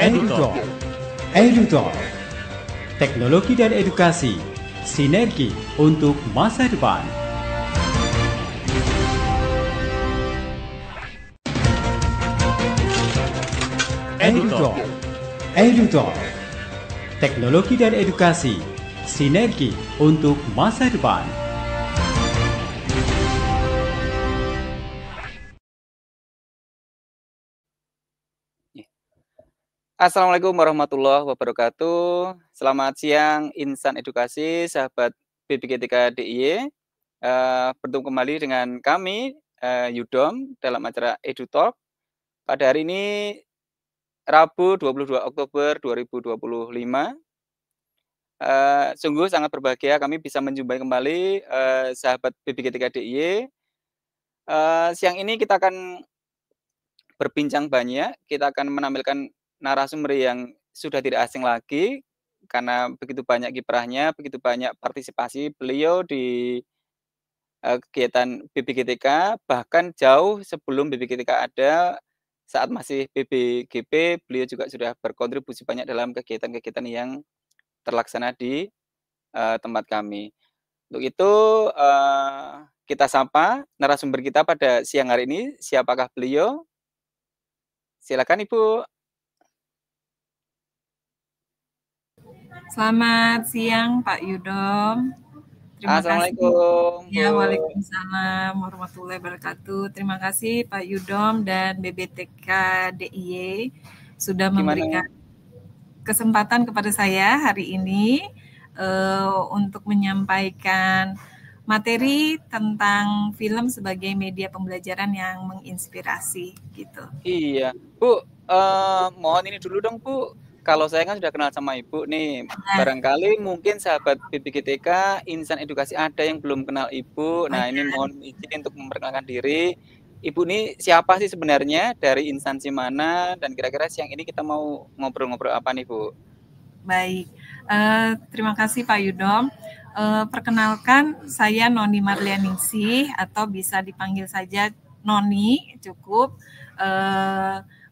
EduTalk. EduTalk. Teknologi dan edukasi, sinergi untuk masa depan. EduTalk. EduTalk. Teknologi dan edukasi, sinergi untuk masa depan. Assalamualaikum warahmatullahi wabarakatuh. Selamat siang insan edukasi, sahabat BPGTK DIY. Bertemu kembali dengan kami, Yudom, dalam acara EduTalk. Pada hari ini, Rabu 22 Oktober 2025. Sungguh sangat berbahagia kami bisa menjumpai kembali sahabat BPGTK DIY. Siang ini kita akan berbincang banyak, kita akan menampilkan narasumber yang sudah tidak asing lagi karena begitu banyak kiprahnya, begitu banyak partisipasi beliau di kegiatan BPGTK, bahkan jauh sebelum BPGTK ada, saat masih BBGP, beliau juga sudah berkontribusi banyak dalam kegiatan-kegiatan yang terlaksana di tempat kami. Untuk itu kita sapa narasumber kita pada siang hari ini, siapakah beliau? Silakan Ibu. Selamat siang Pak Yudom. Terima Assalamualaikum. kasih. Ya, waalaikumsalam warahmatullahi wabarakatuh. Terima kasih Pak Yudom dan BBTK DIY sudah memberikan kesempatan kepada saya hari ini untuk menyampaikan materi tentang film sebagai media pembelajaran yang menginspirasi gitu. Iya, Bu. Mohon ini dulu dong Bu. Kalau saya kan sudah kenal sama Ibu nih, barangkali mungkin sahabat BPGTK, insan edukasi ada yang belum kenal Ibu. Nah, ini mohon izin untuk memperkenalkan diri. Ibu ini siapa sih sebenarnya, dari instansi mana, dan kira-kira siang ini kita mau ngobrol-ngobrol apa nih Bu? Baik, terima kasih Pak Yudom. Perkenalkan, saya Noni Marlianingsih atau bisa dipanggil saja Noni, cukup.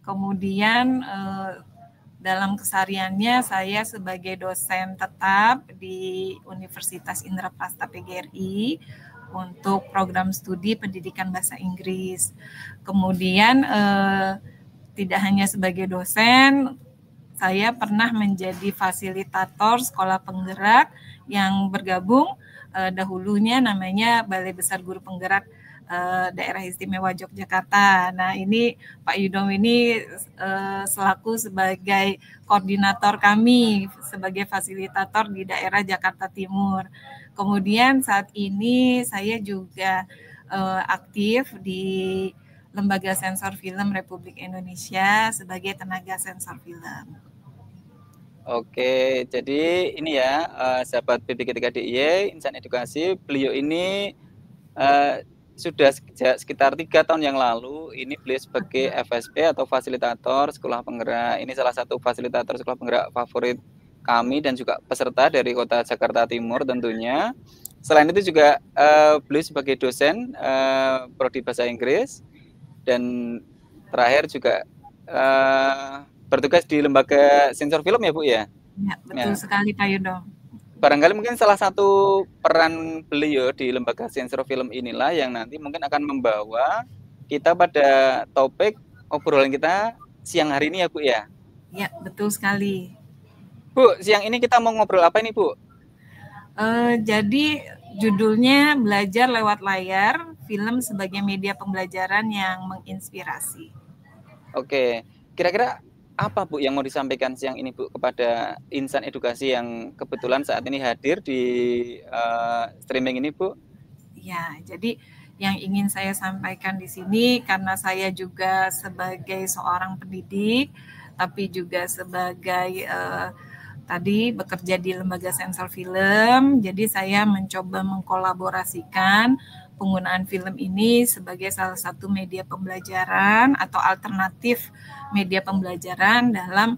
Kemudian dalam kesehariannya saya sebagai dosen tetap di Universitas Indraprasta PGRI untuk program studi pendidikan bahasa Inggris. Kemudian tidak hanya sebagai dosen, saya pernah menjadi fasilitator sekolah penggerak yang bergabung dahulunya namanya Balai Besar Guru Penggerak Daerah Istimewa Yogyakarta. Nah, ini Pak Yudom ini selaku sebagai koordinator kami, sebagai fasilitator di daerah Jakarta Timur. Kemudian saat ini saya juga aktif di Lembaga Sensor Film Republik Indonesia sebagai tenaga sensor film. Oke, jadi ini ya, sahabat BPGTK DIY, insan edukasi, beliau ini sudah sekitar 3 tahun yang lalu, ini beliau sebagai FSP atau fasilitator sekolah penggerak. Ini salah satu fasilitator sekolah penggerak favorit kami dan juga peserta dari kota Jakarta Timur tentunya. Selain itu juga beliau sebagai dosen prodi bahasa Inggris, dan terakhir juga bertugas di lembaga sensor film ya Bu ya? Ya, betul sekali Pak Yudom. Barangkali mungkin salah satu peran beliau di lembaga sensor film inilah yang nanti mungkin akan membawa kita pada topik obrolan kita siang hari ini ya Bu ya? Ya, betul sekali. Bu, siang ini kita mau ngobrol apa ini Bu? Jadi judulnya Belajar Lewat Layar, Film sebagai Media Pembelajaran yang Menginspirasi. Oke, kira-kira apa Bu yang mau disampaikan siang ini Bu kepada insan edukasi yang kebetulan saat ini hadir di streaming ini Bu? Ya, jadi yang ingin saya sampaikan di sini karena saya juga sebagai seorang pendidik, tapi juga sebagai tadi bekerja di lembaga sensor film, jadi saya mencoba mengkolaborasikan penggunaan film ini sebagai salah satu media pembelajaran atau alternatif media pembelajaran dalam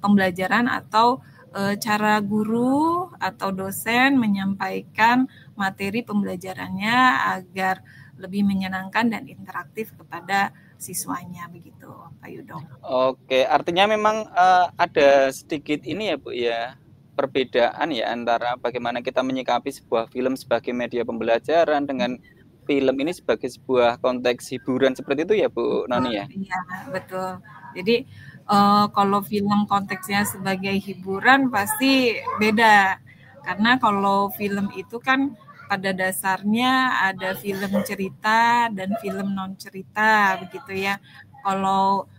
pembelajaran atau cara guru atau dosen menyampaikan materi pembelajarannya agar lebih menyenangkan dan interaktif kepada siswanya, begitu Pak Yudom. Oke, artinya memang ada sedikit ini ya Bu ya, perbedaan ya antara bagaimana kita menyikapi sebuah film sebagai media pembelajaran dengan film ini sebagai sebuah konteks hiburan seperti itu ya Bu Noni ya? Iya, betul. Jadi kalau film konteksnya sebagai hiburan pasti beda. Karena kalau film itu kan pada dasarnya ada film cerita dan film non cerita begitu ya. Kalau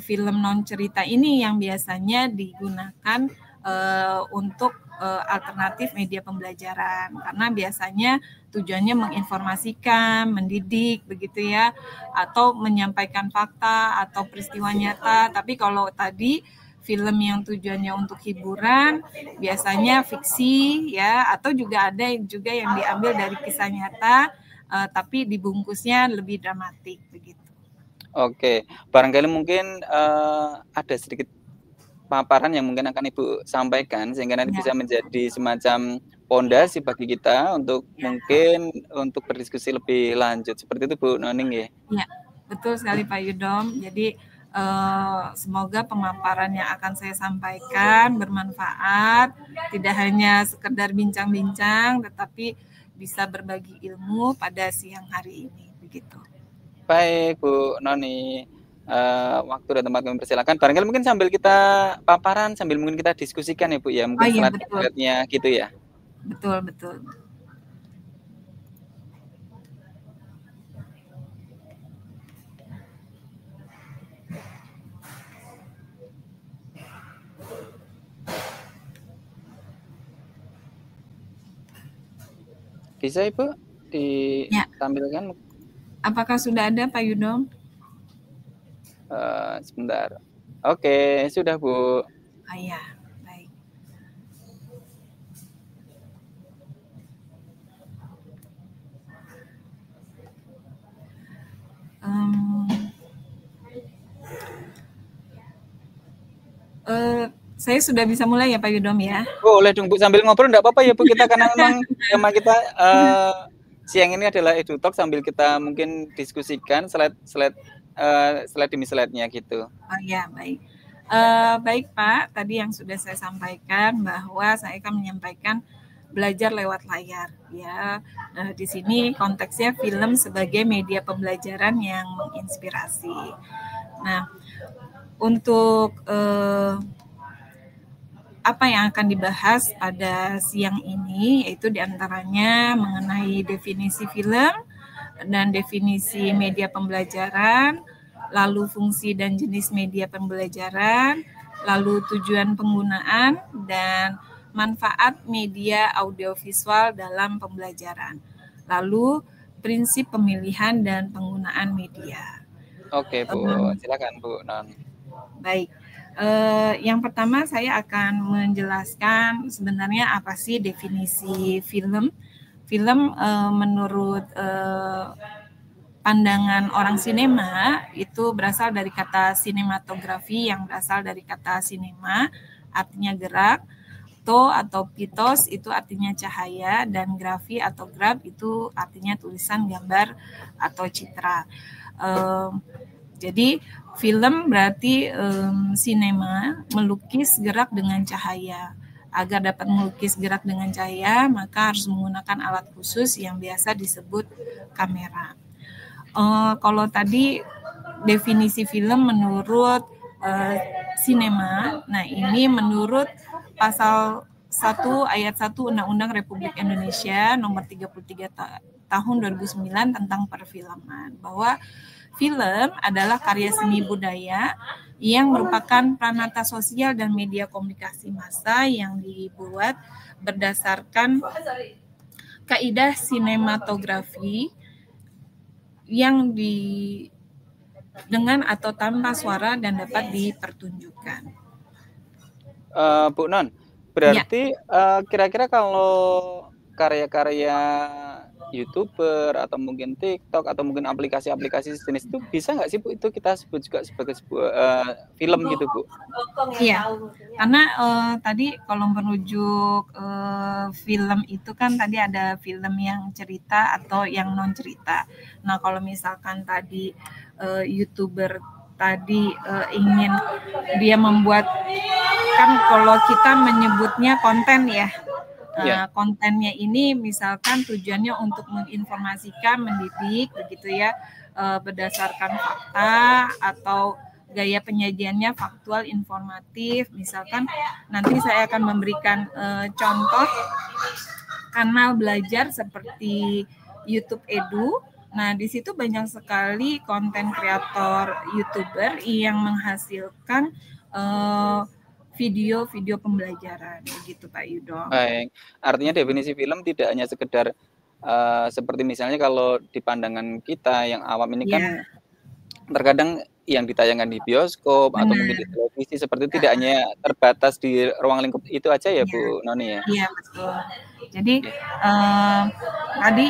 film non cerita ini yang biasanya digunakan untuk alternatif media pembelajaran, karena biasanya tujuannya menginformasikan, mendidik begitu ya, atau menyampaikan fakta atau peristiwa nyata. Tapi kalau tadi film yang tujuannya untuk hiburan biasanya fiksi ya, atau juga ada juga yang diambil dari kisah nyata tapi dibungkusnya lebih dramatik begitu. Oke, barangkali mungkin ada sedikit paparan yang mungkin akan Ibu sampaikan sehingga nanti bisa menjadi semacam pondasi bagi kita untuk mungkin untuk berdiskusi lebih lanjut. Seperti itu Bu Noning ya? Iya, betul sekali Pak Yudom. Jadi semoga pemaparan yang akan saya sampaikan bermanfaat, tidak hanya sekedar bincang-bincang, tetapi bisa berbagi ilmu pada siang hari ini. Begitu. Baik Bu Noni. Waktu dan tempat kami persilakan. Barangkali mungkin sambil kita paparan, sambil mungkin kita diskusikan ya Bu ya, mungkin slide-nya gitu ya. Betul. Bisa Ibu ditampilkan? Apakah sudah ada Pak Yudom? Sebentar. Oke, sudah Bu. Iya, baik. Saya sudah bisa mulai ya Pak Yudom ya? Boleh dong Bu, sambil ngobrol enggak apa-apa ya Bu, kita karena memang tema kita siang ini adalah EduTalk, sambil kita mungkin diskusikan slide demi slide-nya gitu. Oh ya, baik. Baik Pak, tadi yang sudah saya sampaikan bahwa saya akan menyampaikan belajar lewat layar ya. Di sini konteksnya film sebagai media pembelajaran yang menginspirasi. Nah, untuk apa yang akan dibahas pada siang ini yaitu diantaranya mengenai definisi film dan definisi media pembelajaran, lalu fungsi dan jenis media pembelajaran, lalu tujuan penggunaan dan manfaat media audiovisual dalam pembelajaran, lalu prinsip pemilihan dan penggunaan media. Oke Bu, silakan Bu Non. Baik. Yang pertama saya akan menjelaskan sebenarnya apa sih definisi film. Film menurut pandangan orang sinema itu berasal dari kata sinematografi yang berasal dari kata sinema, artinya gerak, to atau pitos itu artinya cahaya, dan grafi atau graf itu artinya tulisan, gambar atau citra. Jadi film berarti sinema, melukis gerak dengan cahaya. Agar dapat melukis gerak dengan cahaya, maka harus menggunakan alat khusus yang biasa disebut kamera. Kalau tadi definisi film menurut sinema, nah ini menurut pasal 1 ayat 1 Undang-Undang Republik Indonesia nomor 33 tahun 2009 tentang perfilman, bahwa film adalah karya seni budaya yang merupakan pranata sosial dan media komunikasi massa yang dibuat berdasarkan kaidah sinematografi yang dengan atau tanpa suara dan dapat dipertunjukkan. Bu Non, berarti kira-kira kalau karya-karya YouTuber atau mungkin TikTok atau mungkin aplikasi-aplikasi sejenis itu bisa nggak sih Bu itu kita sebut juga sebagai sebuah film gitu Bu? Iya, karena tadi kalau merujuk film itu kan tadi ada film yang cerita atau yang non cerita. Nah kalau misalkan tadi YouTuber tadi ingin dia membuat, kan kalau kita menyebutnya konten ya. Kontennya ini misalkan tujuannya untuk menginformasikan, mendidik begitu ya, berdasarkan fakta atau gaya penyajiannya faktual, informatif. Misalkan nanti saya akan memberikan contoh kanal belajar seperti YouTube Edu. Nah, di situ banyak sekali konten kreator YouTuber yang menghasilkan video-video pembelajaran begitu Pak Yudo. Baik, artinya definisi film tidak hanya sekedar seperti misalnya kalau di pandangan kita yang awam ini kan terkadang yang ditayangkan di bioskop atau mungkin di televisi seperti itu tidak hanya terbatas di ruang lingkup itu aja ya Bu Noni ya? Iya betul. Jadi tadi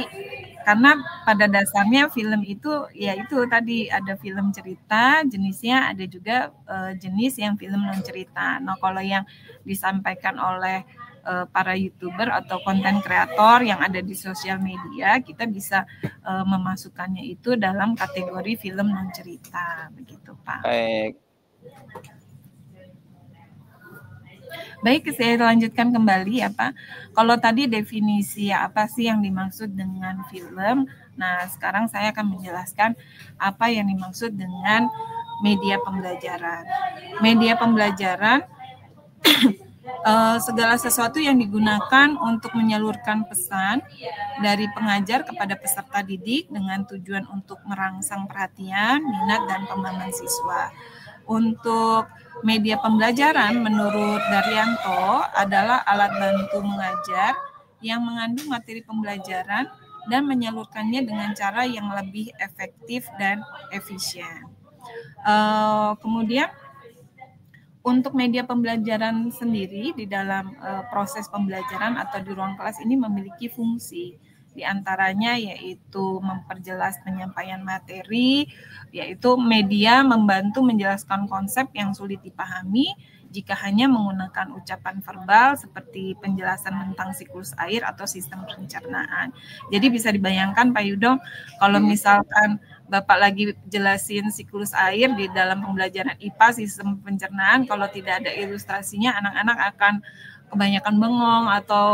karena pada dasarnya film itu ya itu tadi ada film cerita jenisnya, ada juga jenis yang film non cerita. Nah kalau yang disampaikan oleh para YouTuber atau konten kreator yang ada di sosial media, kita bisa memasukkannya itu dalam kategori film non cerita begitu Pak. Baik, saya lanjutkan kembali ya Pak. Kalau tadi definisi apa sih yang dimaksud dengan film, nah sekarang saya akan menjelaskan apa yang dimaksud dengan media pembelajaran. Media pembelajaran segala sesuatu yang digunakan untuk menyalurkan pesan dari pengajar kepada peserta didik dengan tujuan untuk merangsang perhatian, minat, dan pengembangan siswa. Untuk media pembelajaran menurut Daryanto adalah alat bantu mengajar yang mengandung materi pembelajaran dan menyalurkannya dengan cara yang lebih efektif dan efisien. Kemudian untuk media pembelajaran sendiri di dalam proses pembelajaran atau di ruang kelas ini memiliki fungsi. Di antaranya yaitu memperjelas penyampaian materi, yaitu media membantu menjelaskan konsep yang sulit dipahami jika hanya menggunakan ucapan verbal seperti penjelasan tentang siklus air atau sistem pencernaan. Jadi bisa dibayangkan Pak Yudo, kalau misalkan Bapak lagi jelasin siklus air di dalam pembelajaran IPA sistem pencernaan, kalau tidak ada ilustrasinya anak-anak akan kebanyakan bengong atau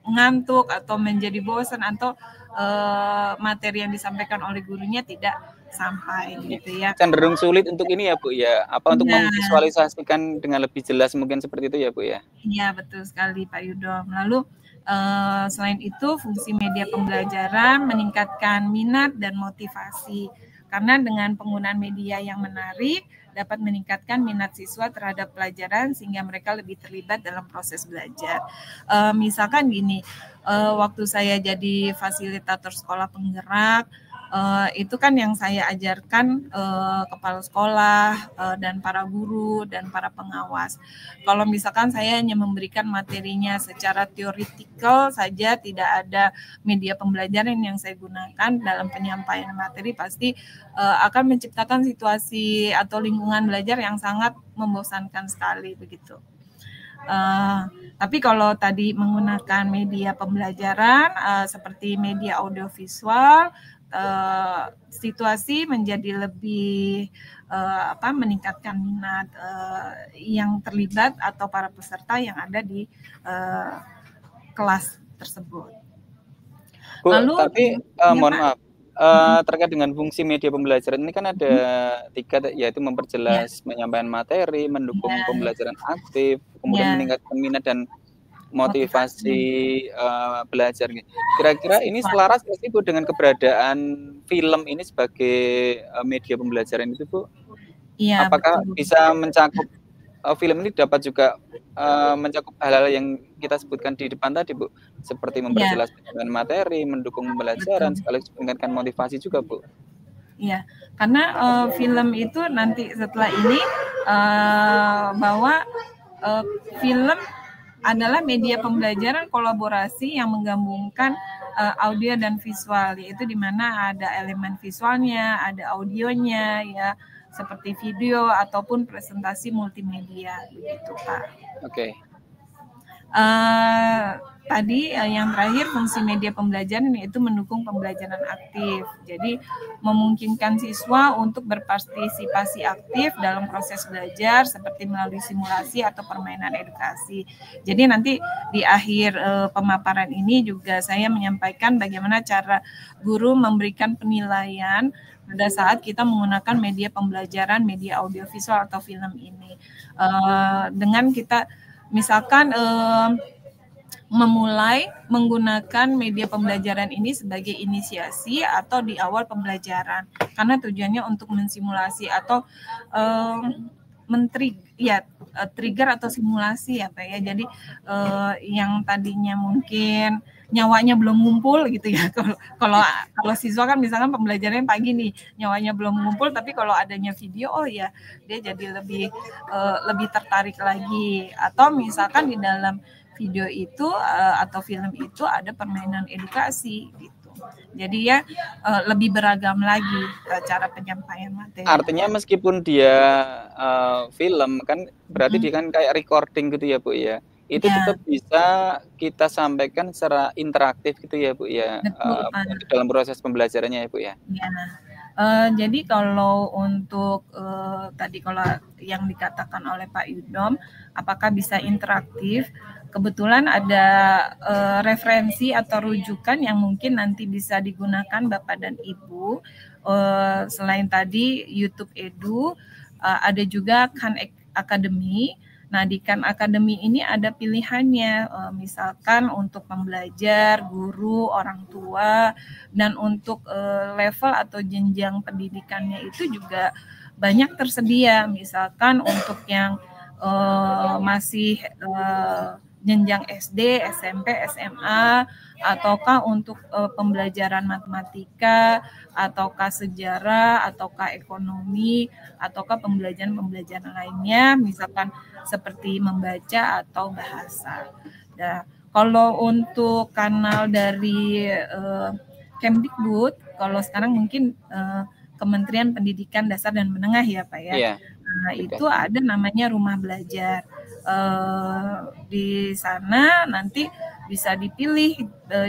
ngantuk atau menjadi bosan atau materi yang disampaikan oleh gurunya tidak sampai gitu ya. Cenderung sulit untuk ini ya Bu ya, apa untuk memvisualisasikan dengan lebih jelas mungkin seperti itu ya Bu ya? Iya betul sekali Pak Yudo. Lalu selain itu fungsi media pembelajaran meningkatkan minat dan motivasi karena dengan penggunaan media yang menarik dapat meningkatkan minat siswa terhadap pelajaran sehingga mereka lebih terlibat dalam proses belajar. Misalkan gini, waktu saya jadi fasilitator sekolah penggerak, itu kan yang saya ajarkan kepala sekolah dan para guru dan para pengawas. Kalau misalkan saya hanya memberikan materinya secara teoritikal saja, tidak ada media pembelajaran yang saya gunakan dalam penyampaian materi, pasti akan menciptakan situasi atau lingkungan belajar yang sangat membosankan sekali begitu. Tapi kalau tadi menggunakan media pembelajaran seperti media audiovisual, situasi menjadi lebih meningkatkan minat yang terlibat atau para peserta yang ada di kelas tersebut. Bu, lalu, tapi mohon maaf, terkait dengan fungsi media pembelajaran ini kan ada 3, yaitu memperjelas menyampaikan materi, mendukung pembelajaran aktif, kemudian meningkatkan minat dan motivasi belajar. Kira-kira ini selaras nggak sih Bu dengan keberadaan film ini sebagai media pembelajaran itu Bu? Iya. Apakah bisa mencakup film ini dapat juga mencakup hal-hal yang kita sebutkan di depan tadi Bu, seperti memperjelas penyampaian materi, mendukung pembelajaran, sekaligus meningkatkan motivasi juga Bu? Iya, karena film itu nanti setelah ini bahwa film adalah media pembelajaran kolaborasi yang menggabungkan audio dan visual, yaitu di mana ada elemen visualnya, ada audionya, ya, seperti video ataupun presentasi multimedia, begitu Pak. Oke. Tadi yang terakhir, fungsi media pembelajaran yaitu mendukung pembelajaran aktif. Jadi memungkinkan siswa untuk berpartisipasi aktif dalam proses belajar seperti melalui simulasi atau permainan edukasi. Jadi nanti di akhir pemaparan ini juga saya menyampaikan bagaimana cara guru memberikan penilaian pada saat kita menggunakan media pembelajaran, media audiovisual atau film ini. Dengan kita misalkan memulai menggunakan media pembelajaran ini sebagai inisiasi atau di awal pembelajaran, karena tujuannya untuk mensimulasi atau trigger atau simulasi ya Pak ya. Jadi yang tadinya mungkin nyawanya belum ngumpul gitu ya, kalau siswa kan misalkan pembelajarannya pagi nih, nyawanya belum ngumpul, tapi kalau adanya video, oh ya dia jadi lebih tertarik lagi. Atau misalkan di dalam video itu atau film itu ada permainan edukasi gitu. Jadi ya lebih beragam lagi cara penyampaian materi. Artinya meskipun dia film kan berarti dia kan kayak recording gitu ya Bu ya. Itu tetap bisa kita sampaikan secara interaktif gitu ya Bu ya. Betul, dalam proses pembelajarannya ya Bu ya. Ya. Jadi kalau untuk tadi kalau yang dikatakan oleh Pak Yudom, apakah bisa interaktif? Kebetulan ada referensi atau rujukan yang mungkin nanti bisa digunakan Bapak dan Ibu. Selain tadi YouTube Edu, ada juga Khan Academy. Nah, di Khan Academy ini ada pilihannya, misalkan untuk pembelajar, guru, orang tua, dan untuk level atau jenjang pendidikannya itu juga banyak tersedia. Misalkan untuk yang masih jenjang SD, SMP, SMA, ataukah untuk pembelajaran matematika, ataukah sejarah, ataukah ekonomi, ataukah pembelajaran lainnya, misalkan seperti membaca atau bahasa. Nah, kalau untuk kanal dari Kemdikbud, kalau sekarang mungkin Kementerian Pendidikan Dasar dan Menengah ya Pak ya. Iya. Nah, itu ada namanya Rumah Belajar. Di sana nanti bisa dipilih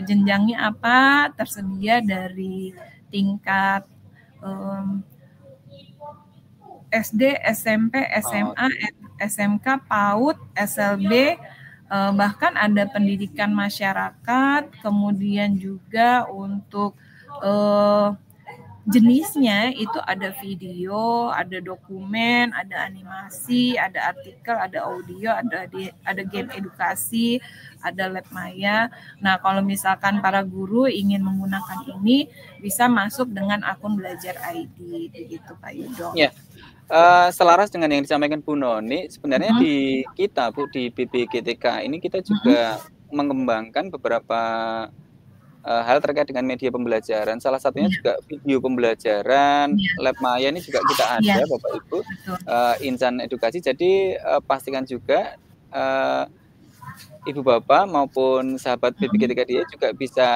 jenjangnya apa, tersedia dari tingkat SD, SMP, SMA, SMK, PAUD, SLB, bahkan ada pendidikan masyarakat, kemudian juga untuk jenisnya itu ada video, ada dokumen, ada animasi, ada artikel, ada audio, ada game edukasi, ada lab maya. Nah, kalau misalkan para guru ingin menggunakan ini, bisa masuk dengan akun Belajar ID, begitu Pak Yudo. Ya, selaras dengan yang disampaikan Bu Noni, sebenarnya di kita Bu, di BPGTK ini kita juga mengembangkan beberapa hal terkait dengan media pembelajaran. Salah satunya juga video pembelajaran, lab maya ini juga kita ada Bapak Ibu, insan edukasi. Jadi pastikan juga Ibu Bapak maupun sahabat BPGTK DIY juga bisa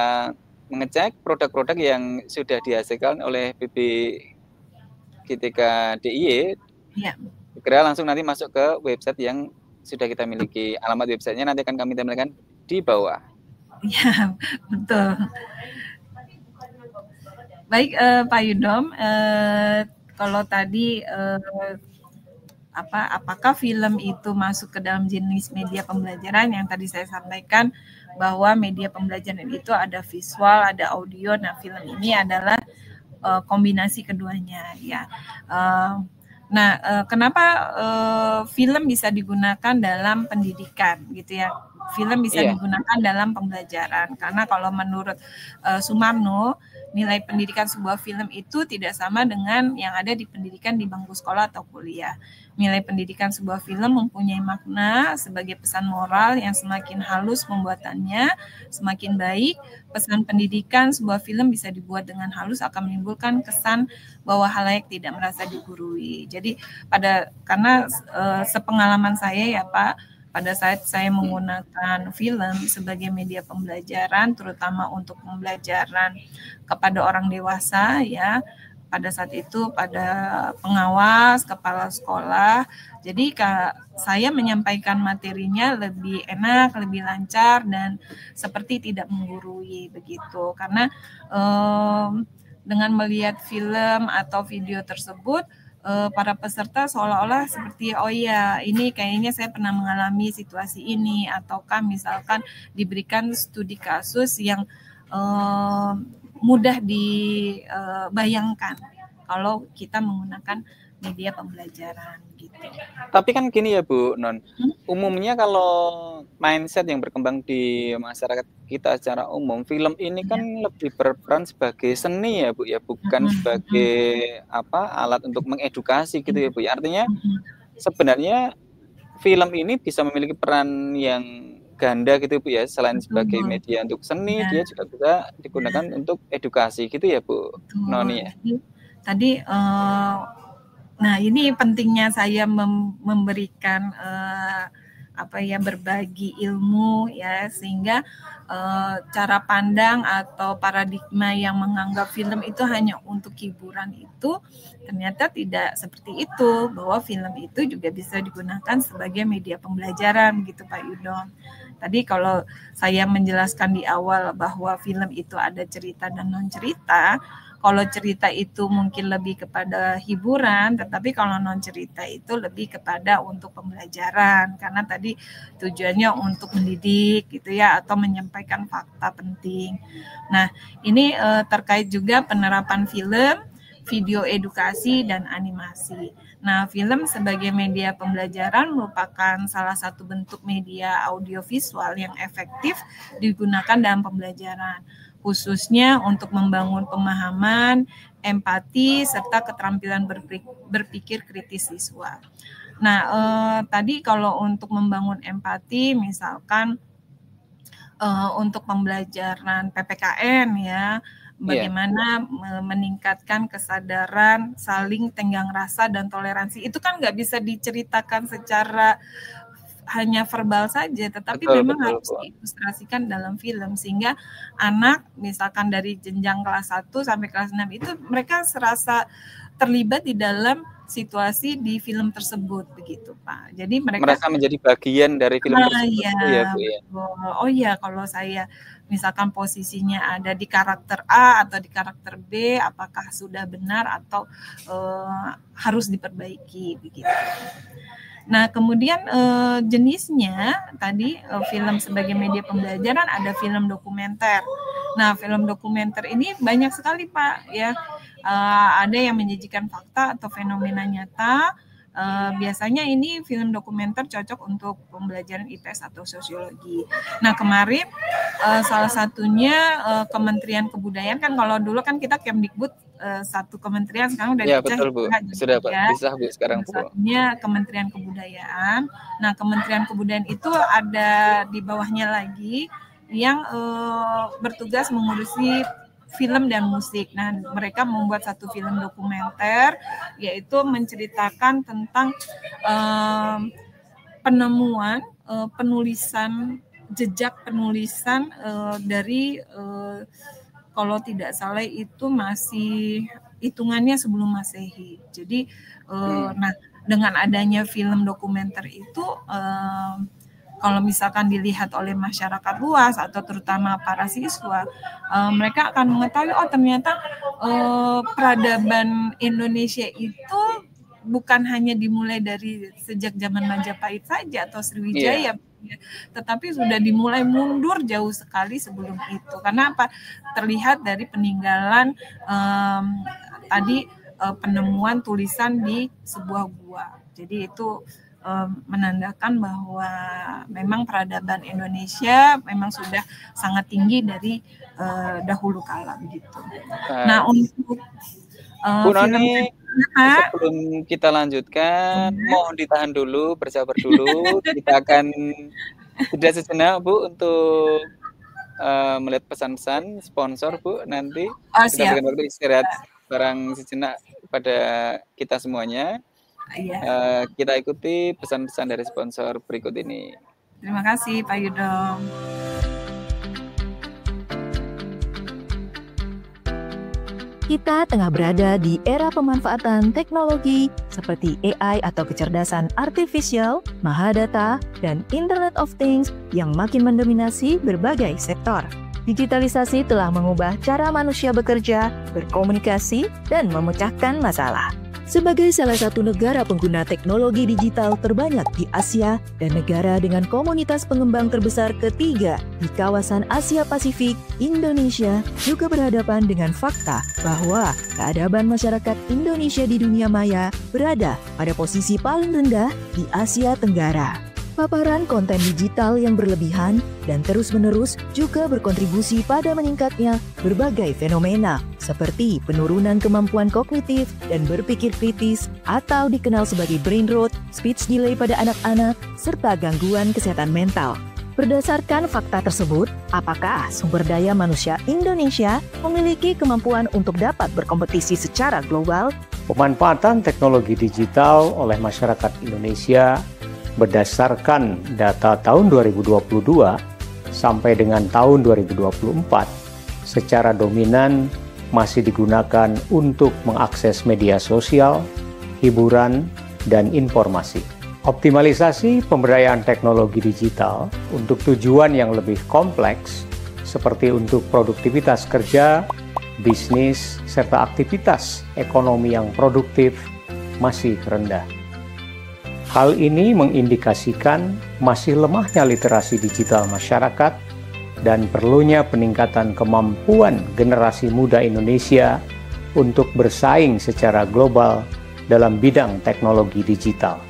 mengecek produk-produk yang sudah dihasilkan oleh BPGTK DIY. Segera langsung nanti masuk ke website yang sudah kita miliki. Alamat websitenya nanti akan kami tampilkan di bawah. Ya, betul. Baik Pak Yudom, kalau tadi apakah film itu masuk ke dalam jenis media pembelajaran, yang tadi saya sampaikan bahwa media pembelajaran itu ada visual, ada audio. Nah, film ini adalah kombinasi keduanya ya. Kenapa film bisa digunakan dalam pendidikan gitu ya? Film bisa digunakan dalam pembelajaran, karena kalau menurut Sumarno, nilai pendidikan sebuah film itu tidak sama dengan yang ada di pendidikan di bangku sekolah atau kuliah. Nilai pendidikan sebuah film mempunyai makna sebagai pesan moral yang semakin halus pembuatannya, semakin baik. Pesan pendidikan sebuah film bisa dibuat dengan halus akan menimbulkan kesan bahwa halayak tidak merasa digurui. Jadi karena sepengalaman saya ya Pak, pada saat saya menggunakan film sebagai media pembelajaran, terutama untuk pembelajaran kepada orang dewasa ya, pada saat itu pada pengawas, kepala sekolah. Jadi saya menyampaikan materinya lebih enak, lebih lancar, dan seperti tidak menggurui begitu. Karena dengan melihat film atau video tersebut, para peserta seolah-olah seperti, oh ya ini kayaknya saya pernah mengalami situasi ini, ataukah misalkan diberikan studi kasus yang mudah dibayangkan kalau kita menggunakan media pembelajaran gitu. Tapi kan gini ya Bu Non, umumnya kalau mindset yang berkembang di masyarakat kita secara umum, film ini kan lebih berperan sebagai seni ya Bu ya, bukan sebagai alat untuk mengedukasi gitu ya Bu ya. Artinya sebenarnya film ini bisa memiliki peran yang ganda gitu Bu ya, selain sebagai media untuk seni, dia juga bisa digunakan untuk edukasi gitu ya Bu Noni ya. Tadi nah ini pentingnya saya memberikan berbagi ilmu ya, sehingga cara pandang atau paradigma yang menganggap film itu hanya untuk hiburan itu ternyata tidak seperti itu, bahwa film itu juga bisa digunakan sebagai media pembelajaran gitu Pak Yudon. Tadi kalau saya menjelaskan di awal bahwa film itu ada cerita dan non cerita, kalau cerita itu mungkin lebih kepada hiburan, tetapi kalau non cerita itu lebih kepada untuk pembelajaran, karena tadi tujuannya untuk mendidik gitu ya, atau menyampaikan fakta penting. Nah, ini terkait juga penerapan film, video edukasi, dan animasi. Nah, film sebagai media pembelajaran merupakan salah satu bentuk media audiovisual yang efektif digunakan dalam pembelajaran, khususnya untuk membangun pemahaman, empati, serta keterampilan berpikir kritis siswa. Nah, tadi kalau untuk membangun empati, misalkan untuk pembelajaran PPKN ya, bagaimana meningkatkan kesadaran saling tenggang rasa dan toleransi, itu kan nggak bisa diceritakan secara hanya verbal saja, tetapi memang harus diilustrasikan dalam film, sehingga anak misalkan dari jenjang kelas 1 sampai kelas 6 itu mereka serasa terlibat di dalam situasi di film tersebut begitu Pak. Jadi mereka merasa menjadi bagian dari film tersebut ya Bu ya. Oh iya, kalau saya misalkan posisinya ada di karakter A atau di karakter B, apakah sudah benar atau harus diperbaiki begitu. Nah, kemudian jenisnya tadi film sebagai media pembelajaran ada film dokumenter. Nah, film dokumenter ini banyak sekali Pak ya. Ada yang menyajikan fakta atau fenomena nyata. Biasanya ini film dokumenter cocok untuk pembelajaran IPS atau sosiologi. Nah, kemarin salah satunya Kementerian Kebudayaan, kan kalau dulu kan kita Kemdikbud satu kementerian, sekarang udah dipecah. Betul Bu, sudah Pak, bisa Bu sekarang Bu. Satunya Kementerian Kebudayaan. Nah, Kementerian Kebudayaan itu ada di bawahnya lagi yang bertugas mengurusi film dan musik. Nah, mereka membuat satu film dokumenter, yaitu menceritakan tentang penemuan penulisan, jejak penulisan dari kalau tidak salah itu masih hitungannya sebelum Masehi. Jadi, nah dengan adanya film dokumenter itu, kalau misalkan dilihat oleh masyarakat luas atau terutama para siswa, mereka akan mengetahui, oh ternyata peradaban Indonesia itu bukan hanya dimulai dari sejak zaman Majapahit saja atau Sriwijaya, tetapi sudah dimulai mundur jauh sekali sebelum itu. Karena apa? Terlihat dari peninggalan tadi penemuan tulisan di sebuah gua. Jadi itu menandakan bahwa memang peradaban Indonesia memang sudah sangat tinggi dari dahulu kala gitu. Nah, untuk Bu Noni, sebelum kita lanjutkan, mohon ditahan dulu, bersabar dulu. Kita akan jeda sejenak Bu untuk melihat pesan-pesan sponsor Bu nanti. Kita berikan waktu istirahat barang sejenak pada kita semuanya. Iya. Kita ikuti pesan-pesan dari sponsor berikut ini. Terima kasih Pak Yudom. Kita tengah berada di era pemanfaatan teknologi seperti AI atau kecerdasan artifisial, mahadata, dan Internet of Things yang makin mendominasi berbagai sektor. Digitalisasi telah mengubah cara manusia bekerja, berkomunikasi, dan memecahkan masalah. Sebagai salah satu negara pengguna teknologi digital terbanyak di Asia dan negara dengan komunitas pengembang terbesar ketiga di kawasan Asia Pasifik, Indonesia juga berhadapan dengan fakta bahwa keadaban masyarakat Indonesia di dunia maya berada pada posisi paling rendah di Asia Tenggara. Paparan konten digital yang berlebihan dan terus-menerus juga berkontribusi pada meningkatnya berbagai fenomena seperti penurunan kemampuan kognitif dan berpikir kritis atau dikenal sebagai brain rot, speech delay pada anak-anak, serta gangguan kesehatan mental. Berdasarkan fakta tersebut, apakah sumber daya manusia Indonesia memiliki kemampuan untuk dapat berkompetisi secara global? Pemanfaatan teknologi digital oleh masyarakat Indonesia berdasarkan data tahun 2022 sampai dengan tahun 2024 secara dominan masih digunakan untuk mengakses media sosial, hiburan, dan informasi. Optimalisasi pemberdayaan teknologi digital untuk tujuan yang lebih kompleks seperti untuk produktivitas kerja, bisnis, serta aktivitas ekonomi yang produktif masih rendah. Hal ini mengindikasikan masih lemahnya literasi digital masyarakat dan perlunya peningkatan kemampuan generasi muda Indonesia untuk bersaing secara global dalam bidang teknologi digital.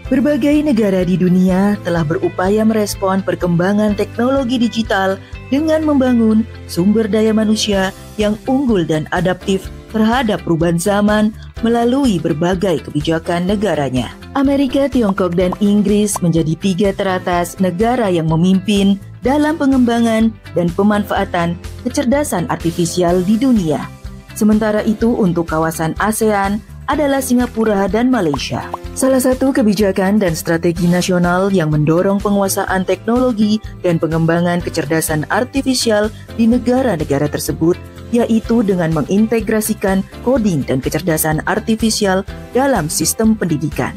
Berbagai negara di dunia telah berupaya merespon perkembangan teknologi digital dengan membangun sumber daya manusia yang unggul dan adaptif terhadap perubahan zaman melalui berbagai kebijakan negaranya. Amerika, Tiongkok, dan Inggris menjadi 3 teratas negara yang memimpin dalam pengembangan dan pemanfaatan kecerdasan artifisial di dunia. Sementara itu untuk kawasan ASEAN adalah Singapura dan Malaysia. Salah satu kebijakan dan strategi nasional yang mendorong penguasaan teknologi dan pengembangan kecerdasan artifisial di negara-negara tersebut yaitu dengan mengintegrasikan coding dan kecerdasan artifisial dalam sistem pendidikan.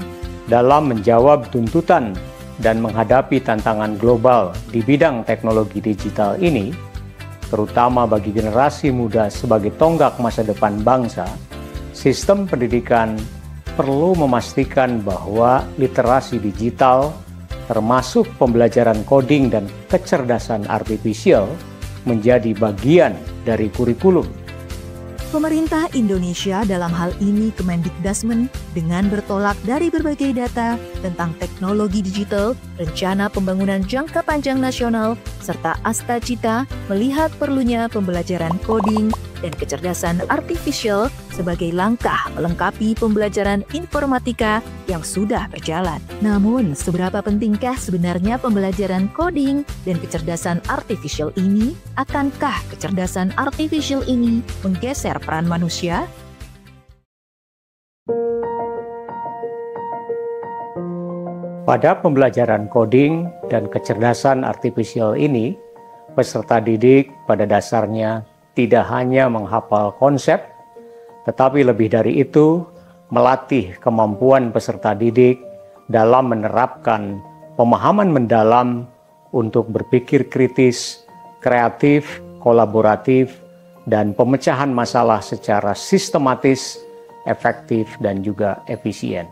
Dalam menjawab tuntutan dan menghadapi tantangan global di bidang teknologi digital ini, terutama bagi generasi muda sebagai tonggak masa depan bangsa, sistem pendidikan perlu memastikan bahwa literasi digital, termasuk pembelajaran coding dan kecerdasan artifisial, menjadi bagian dari kurikulum. Pemerintah Indonesia dalam hal ini Kemendikbudristek dengan bertolak dari berbagai data tentang teknologi digital, rencana pembangunan jangka panjang nasional, serta Astacita melihat perlunya pembelajaran coding dan kecerdasan artifisial sebagai langkah melengkapi pembelajaran informatika yang sudah berjalan. Namun, seberapa pentingkah sebenarnya pembelajaran coding dan kecerdasan artifisial ini? Akankah kecerdasan artifisial ini menggeser peran manusia? Pada pembelajaran coding dan kecerdasan artifisial ini, peserta didik pada dasarnya tidak hanya menghafal konsep, tetapi lebih dari itu melatih kemampuan peserta didik dalam menerapkan pemahaman mendalam untuk berpikir kritis, kreatif, kolaboratif, dan pemecahan masalah secara sistematis, efektif, dan juga efisien.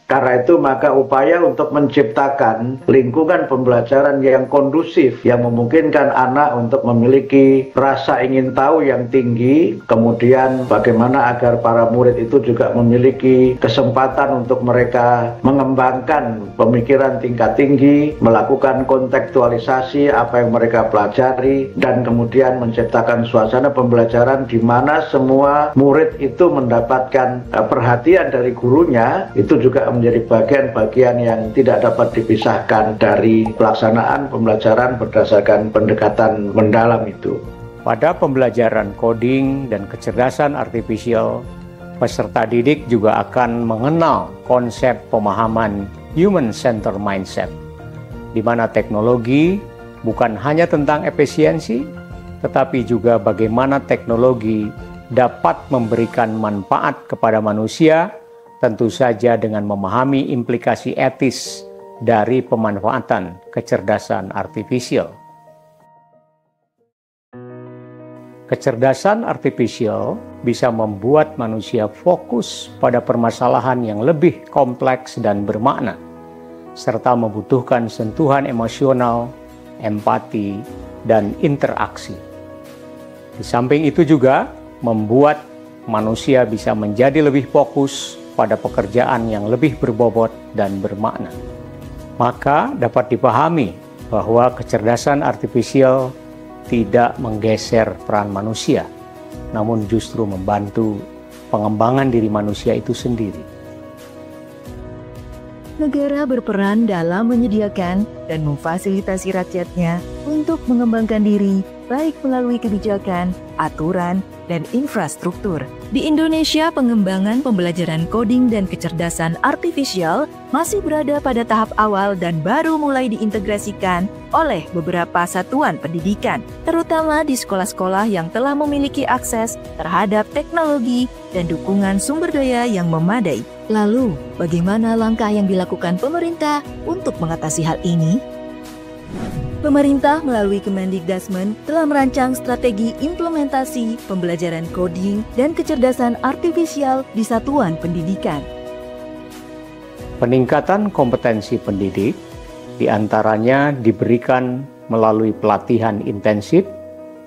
Karena itu maka upaya untuk menciptakan lingkungan pembelajaran yang kondusif, yang memungkinkan anak untuk memiliki rasa ingin tahu yang tinggi, kemudian bagaimana agar para murid itu juga memiliki kesempatan untuk mereka mengembangkan pemikiran tingkat tinggi, melakukan kontekstualisasi apa yang mereka pelajari, dan kemudian menciptakan suasana pembelajaran di mana semua murid itu mendapatkan perhatian dari gurunya, itu juga menjadi bagian-bagian yang tidak dapat dipisahkan dari pelaksanaan pembelajaran berdasarkan pendekatan mendalam itu. Pada pembelajaran coding dan kecerdasan artifisial, Peserta didik juga akan mengenal konsep pemahaman human-centered mindset, di mana teknologi bukan hanya tentang efisiensi, tetapi juga bagaimana teknologi dapat memberikan manfaat kepada manusia, tentu saja dengan memahami implikasi etis dari pemanfaatan kecerdasan artifisial. Kecerdasan artifisial bisa membuat manusia fokus pada permasalahan yang lebih kompleks dan bermakna, serta membutuhkan sentuhan emosional, empati, dan interaksi. Di samping itu juga membuat manusia bisa menjadi lebih fokus pada pekerjaan yang lebih berbobot dan bermakna. Maka dapat dipahami bahwa kecerdasan artifisial tidak menggeser peran manusia, namun justru membantu pengembangan diri manusia itu sendiri. Negara berperan dalam menyediakan dan memfasilitasi rakyatnya untuk mengembangkan diri, baik melalui kebijakan, aturan, dan infrastruktur. Di Indonesia, pengembangan pembelajaran coding dan kecerdasan artifisial masih berada pada tahap awal dan baru mulai diintegrasikan oleh beberapa satuan pendidikan, terutama di sekolah-sekolah yang telah memiliki akses terhadap teknologi dan dukungan sumber daya yang memadai. Lalu, bagaimana langkah yang dilakukan pemerintah untuk mengatasi hal ini? Pemerintah melalui Kemendikbudristek telah merancang strategi implementasi pembelajaran coding dan kecerdasan artifisial di satuan pendidikan. Peningkatan kompetensi pendidik diantaranya diberikan melalui pelatihan intensif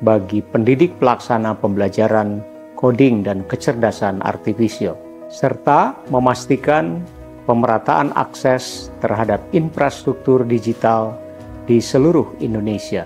bagi pendidik pelaksana pembelajaran coding dan kecerdasan artifisial, serta memastikan pemerataan akses terhadap infrastruktur digital di seluruh Indonesia.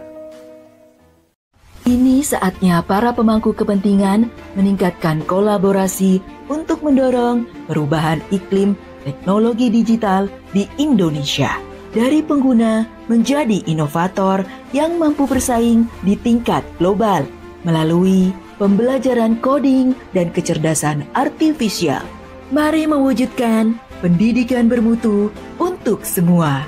Ini saatnya para pemangku kepentingan meningkatkan kolaborasi untuk mendorong perubahan iklim teknologi digital di Indonesia. Dari pengguna menjadi inovator yang mampu bersaing di tingkat global melalui pembelajaran coding dan kecerdasan artifisial. Mari mewujudkan pendidikan bermutu untuk semua.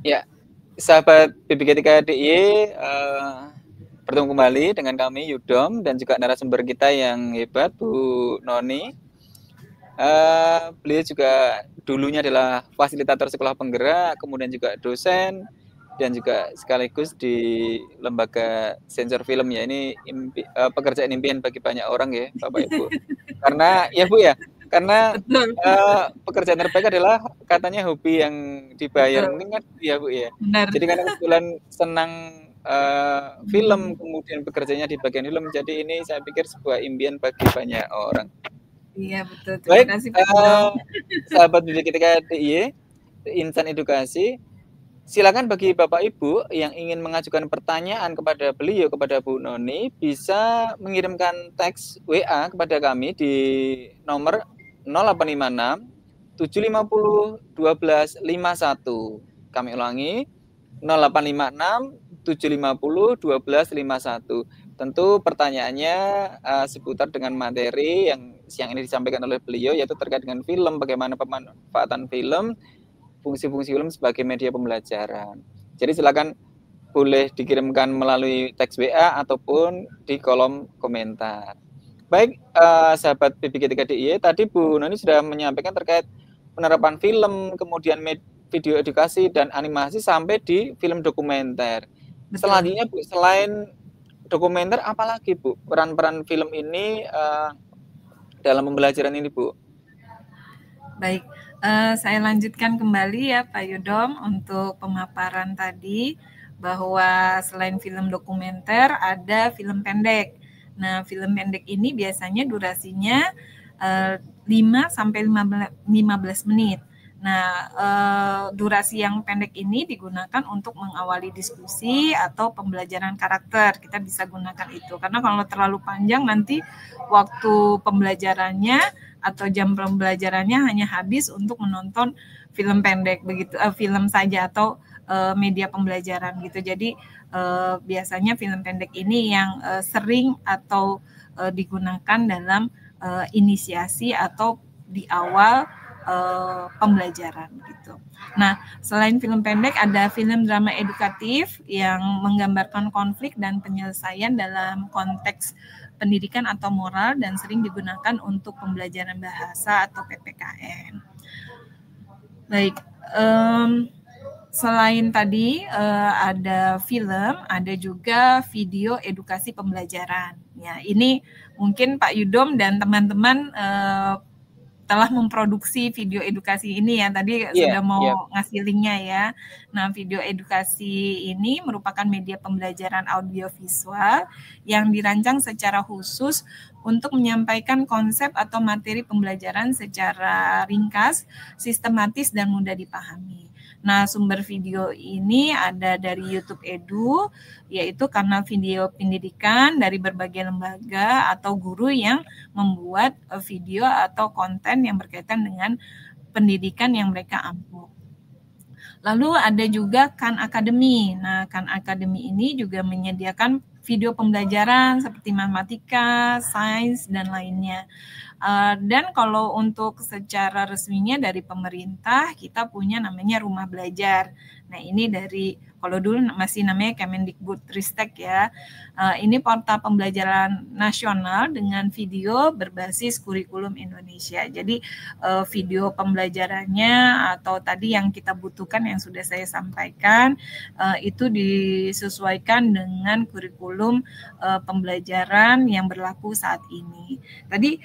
Ya, sahabat BBG3 DIY, bertemu kembali dengan kami Yudom dan juga narasumber kita yang hebat, Bu Noni. Beliau juga dulunya adalah fasilitator sekolah penggerak, kemudian juga dosen dan juga sekaligus di lembaga sensor film ya. Ini pekerjaan impian bagi banyak orang ya, Bapak Ibu. Karena ya Bu ya. Karena pekerjaan terbaik adalah katanya hobi yang dibayar. Mungkin kan ya Bu ya. Benar. Jadi karena kebetulan senang film, kemudian bekerjanya di bagian film. Jadi ini saya pikir sebuah impian bagi banyak orang. Iya betul. Baik, Terima kasih sahabat BBG3 DIY, Insan Edukasi. Silakan bagi Bapak Ibu yang ingin mengajukan pertanyaan kepada beliau, kepada Bu Noni, bisa mengirimkan teks WA kepada kami di nomor 0856 750 1251. Kami ulangi 0856 750 1251. Tentu pertanyaannya seputar dengan materi yang siang ini disampaikan oleh beliau, yaitu terkait dengan film, bagaimana pemanfaatan film, fungsi-fungsi film sebagai media pembelajaran. Jadi silakan boleh dikirimkan melalui teks WA ataupun di kolom komentar. Baik, sahabat BBG3 DIY, tadi Bu Noni sudah menyampaikan terkait penerapan film, kemudian video edukasi dan animasi sampai di film dokumenter. Selanjutnya Bu, selain dokumenter, apalagi Bu peran-peran film ini dalam pembelajaran ini Bu? Baik, saya lanjutkan kembali ya Pak Yudom untuk pemaparan tadi bahwa selain film dokumenter ada film pendek. Nah, film pendek ini biasanya durasinya 5 sampai 15 menit. Nah, durasi yang pendek ini digunakan untuk mengawali diskusi atau pembelajaran karakter. Kita bisa gunakan itu. Karena kalau terlalu panjang nanti waktu pembelajarannya atau jam pembelajarannya hanya habis untuk menonton film pendek begitu, film saja atau media pembelajaran gitu. Jadi biasanya film pendek ini yang sering atau digunakan dalam inisiasi atau di awal pembelajaran gitu. Nah, selain film pendek ada film drama edukatif yang menggambarkan konflik dan penyelesaian dalam konteks pendidikan atau moral dan sering digunakan untuk pembelajaran bahasa atau PPKN. Baik, selain tadi ada film, ada juga video edukasi pembelajaran. Ya, ini mungkin Pak Yudom dan teman-teman telah memproduksi video edukasi ini ya. Tadi sudah mau ngasih linknya ya. Nah, video edukasi ini merupakan media pembelajaran audiovisual yang dirancang secara khusus untuk menyampaikan konsep atau materi pembelajaran secara ringkas, sistematis, dan mudah dipahami. Nah, sumber video ini ada dari YouTube Edu, yaitu kanal video pendidikan dari berbagai lembaga atau guru yang membuat video atau konten yang berkaitan dengan pendidikan yang mereka ampu. Lalu ada juga Khan Academy. Nah, Khan Academy ini juga menyediakan video pembelajaran seperti matematika, sains, dan lainnya. Dan kalau untuk secara resminya dari pemerintah, kita punya namanya Rumah Belajar. Nah, ini dari, kalau dulu masih namanya Kemendikbudristek ya. Ini portal pembelajaran nasional dengan video berbasis kurikulum Indonesia. Jadi video pembelajarannya atau tadi yang kita butuhkan yang sudah saya sampaikan, itu disesuaikan dengan kurikulum pembelajaran yang berlaku saat ini. Tadi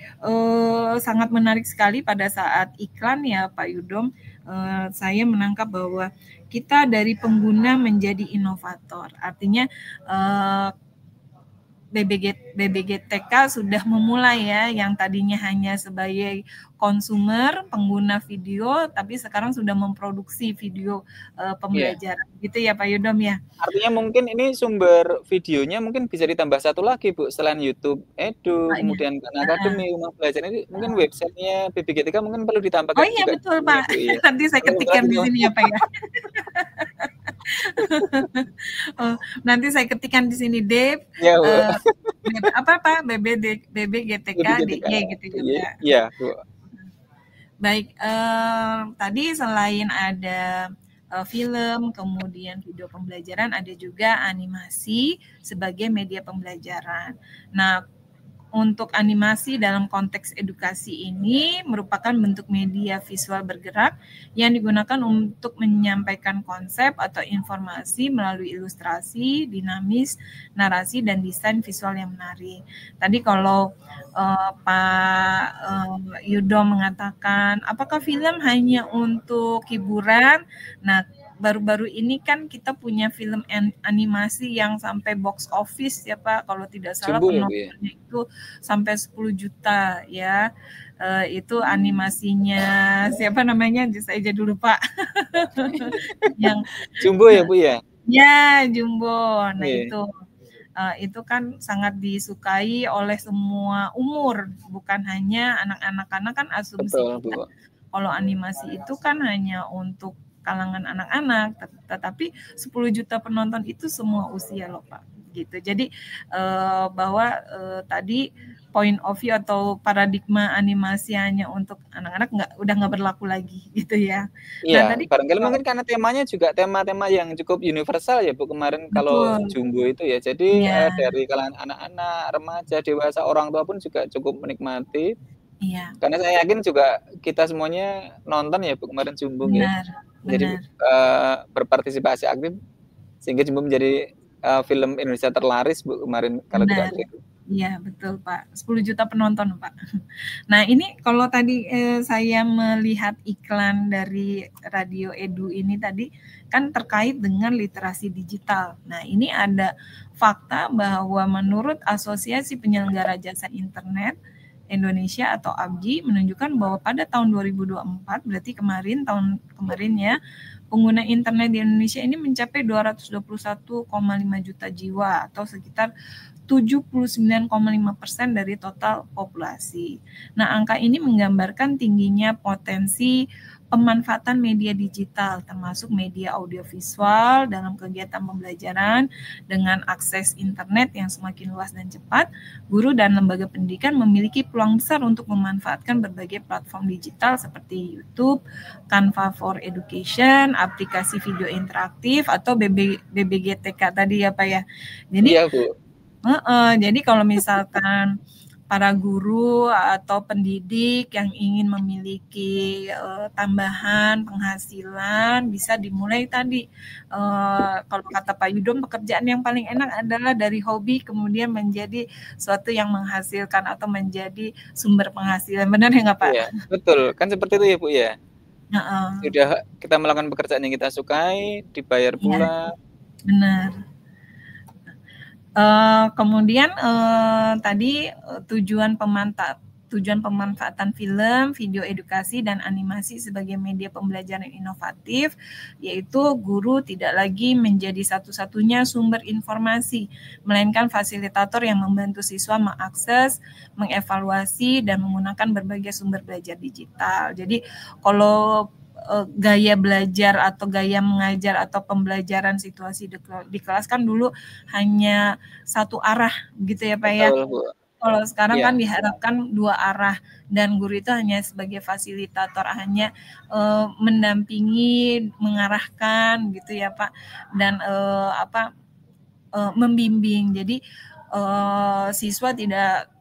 sangat menarik sekali pada saat iklan ya Pak Yudom, saya menangkap bahwa kita dari pengguna menjadi inovator. Artinya BBGTK sudah memulai ya, yang tadinya hanya sebagai konsumer, pengguna video, tapi sekarang sudah memproduksi video pembelajaran. Gitu ya Pak Yudom ya. Artinya mungkin ini sumber videonya mungkin bisa ditambah satu lagi Bu, selain YouTube Edu, kemudian Khan Academy, Rumah Belajar ini mungkin websitenya BBGTK mungkin perlu ditambahkan. Oh iya juga. Betul Pak, ya. Nanti saya ketikkan di sini ya Pak ya. Nanti saya ketikkan di sini Dep. Ya, apa Pak? BBGTK DY gitu juga. Iya, Bu. Baik, tadi selain ada film, kemudian video pembelajaran, ada juga animasi sebagai media pembelajaran. Nah, untuk animasi dalam konteks edukasi ini merupakan bentuk media visual bergerak yang digunakan untuk menyampaikan konsep atau informasi melalui ilustrasi, dinamis, narasi, dan desain visual yang menarik. Tadi kalau Pak Yudom mengatakan, apakah film hanya untuk hiburan? Nah, baru-baru ini kan kita punya film animasi yang sampai box office ya Pak, kalau tidak salah penontonnya itu sampai 10 juta ya. Itu animasinya siapa namanya? Saya aja dulu Pak. Yang Jumbo ya Bu ya? Ya, Jumbo. Nah, itu kan sangat disukai oleh semua umur, bukan hanya anak-anak, karena kan asumsi kita kalau animasi itu kan hanya untuk kalangan anak-anak, tetapi 10 juta penonton itu semua usia loh Pak, gitu. Jadi bahwa tadi point of view atau paradigma animasi hanya untuk anak-anak udah nggak berlaku lagi gitu ya. Iya, nah, tadi barangkali mungkin karena temanya juga tema-tema yang cukup universal ya Bu kemarin. Betul. Kalau Jumbo itu ya, jadi dari kalangan anak-anak, remaja, dewasa, orang tua pun juga cukup menikmati. Iya. Karena saya yakin juga kita semuanya nonton ya Bu kemarin Jumbo ya. Jadi berpartisipasi aktif sehingga Jumbo menjadi film Indonesia terlaris Bu kemarin kalau tidak salah. Iya betul Pak, 10 juta penonton Pak. Nah ini kalau tadi saya melihat iklan dari Radio Edu ini tadi kan terkait dengan literasi digital. Nah ini ada fakta bahwa menurut Asosiasi Penyelenggara Jasa Internet Indonesia atau ABGI menunjukkan bahwa pada tahun 2024, berarti tahun kemarin ya, pengguna internet di Indonesia ini mencapai 221,5 juta jiwa atau sekitar 79,5% dari total populasi. Nah, angka ini menggambarkan tingginya potensi pemanfaatan media digital, termasuk media audiovisual dalam kegiatan pembelajaran dengan akses internet yang semakin luas dan cepat. Guru dan lembaga pendidikan memiliki peluang besar untuk memanfaatkan berbagai platform digital seperti YouTube, Canva for Education, aplikasi video interaktif, atau BBGTK tadi ya Pak ya. Jadi, Iya, Bu. Jadi kalau misalkan para guru atau pendidik yang ingin memiliki tambahan penghasilan, bisa dimulai tadi. Kalau kata Pak Yudom, pekerjaan yang paling enak adalah dari hobi kemudian menjadi suatu yang menghasilkan atau menjadi sumber penghasilan. Benar ya nggak Pak? Iya, betul. Kan seperti itu ya Bu ya. Heeh. Sudah kita melakukan pekerjaan yang kita sukai, dibayar pula. Benar. Kemudian tadi tujuan pemanfaatan film, video edukasi, dan animasi sebagai media pembelajaran inovatif, yaitu guru tidak lagi menjadi satu-satunya sumber informasi, melainkan fasilitator yang membantu siswa mengakses, mengevaluasi, dan menggunakan berbagai sumber belajar digital. Jadi kalau gaya belajar atau gaya mengajar atau pembelajaran situasi di kelas kan dulu hanya satu arah gitu ya Pak ya. Betul, Bu. Kalau sekarang Iya. kan diharapkan dua arah dan guru itu hanya sebagai fasilitator, hanya mendampingi, mengarahkan gitu ya Pak, dan membimbing. Jadi siswa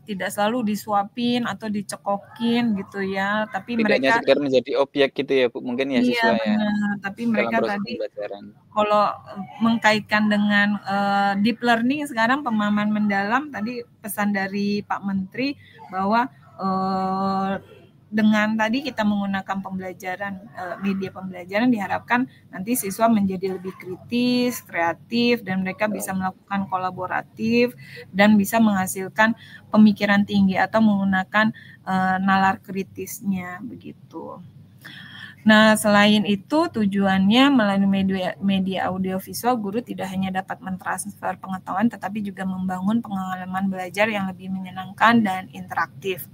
tidak selalu disuapin atau dicekokin gitu ya, tapi Tidak hanya mereka sekedar menjadi objek gitu ya Bu, mungkin ya iya siswa ya benar, tapi dalam mereka proses tadi pembelajaran. kalau mengkaitkan dengan deep learning sekarang, pemahaman mendalam, tadi pesan dari Pak Menteri bahwa dengan tadi kita menggunakan media pembelajaran, diharapkan nanti siswa menjadi lebih kritis, kreatif, dan mereka bisa melakukan kolaboratif dan bisa menghasilkan pemikiran tinggi atau menggunakan nalar kritisnya begitu. Nah, selain itu tujuannya melalui media audiovisual, guru tidak hanya dapat mentransfer pengetahuan, tetapi juga membangun pengalaman belajar yang lebih menyenangkan dan interaktif.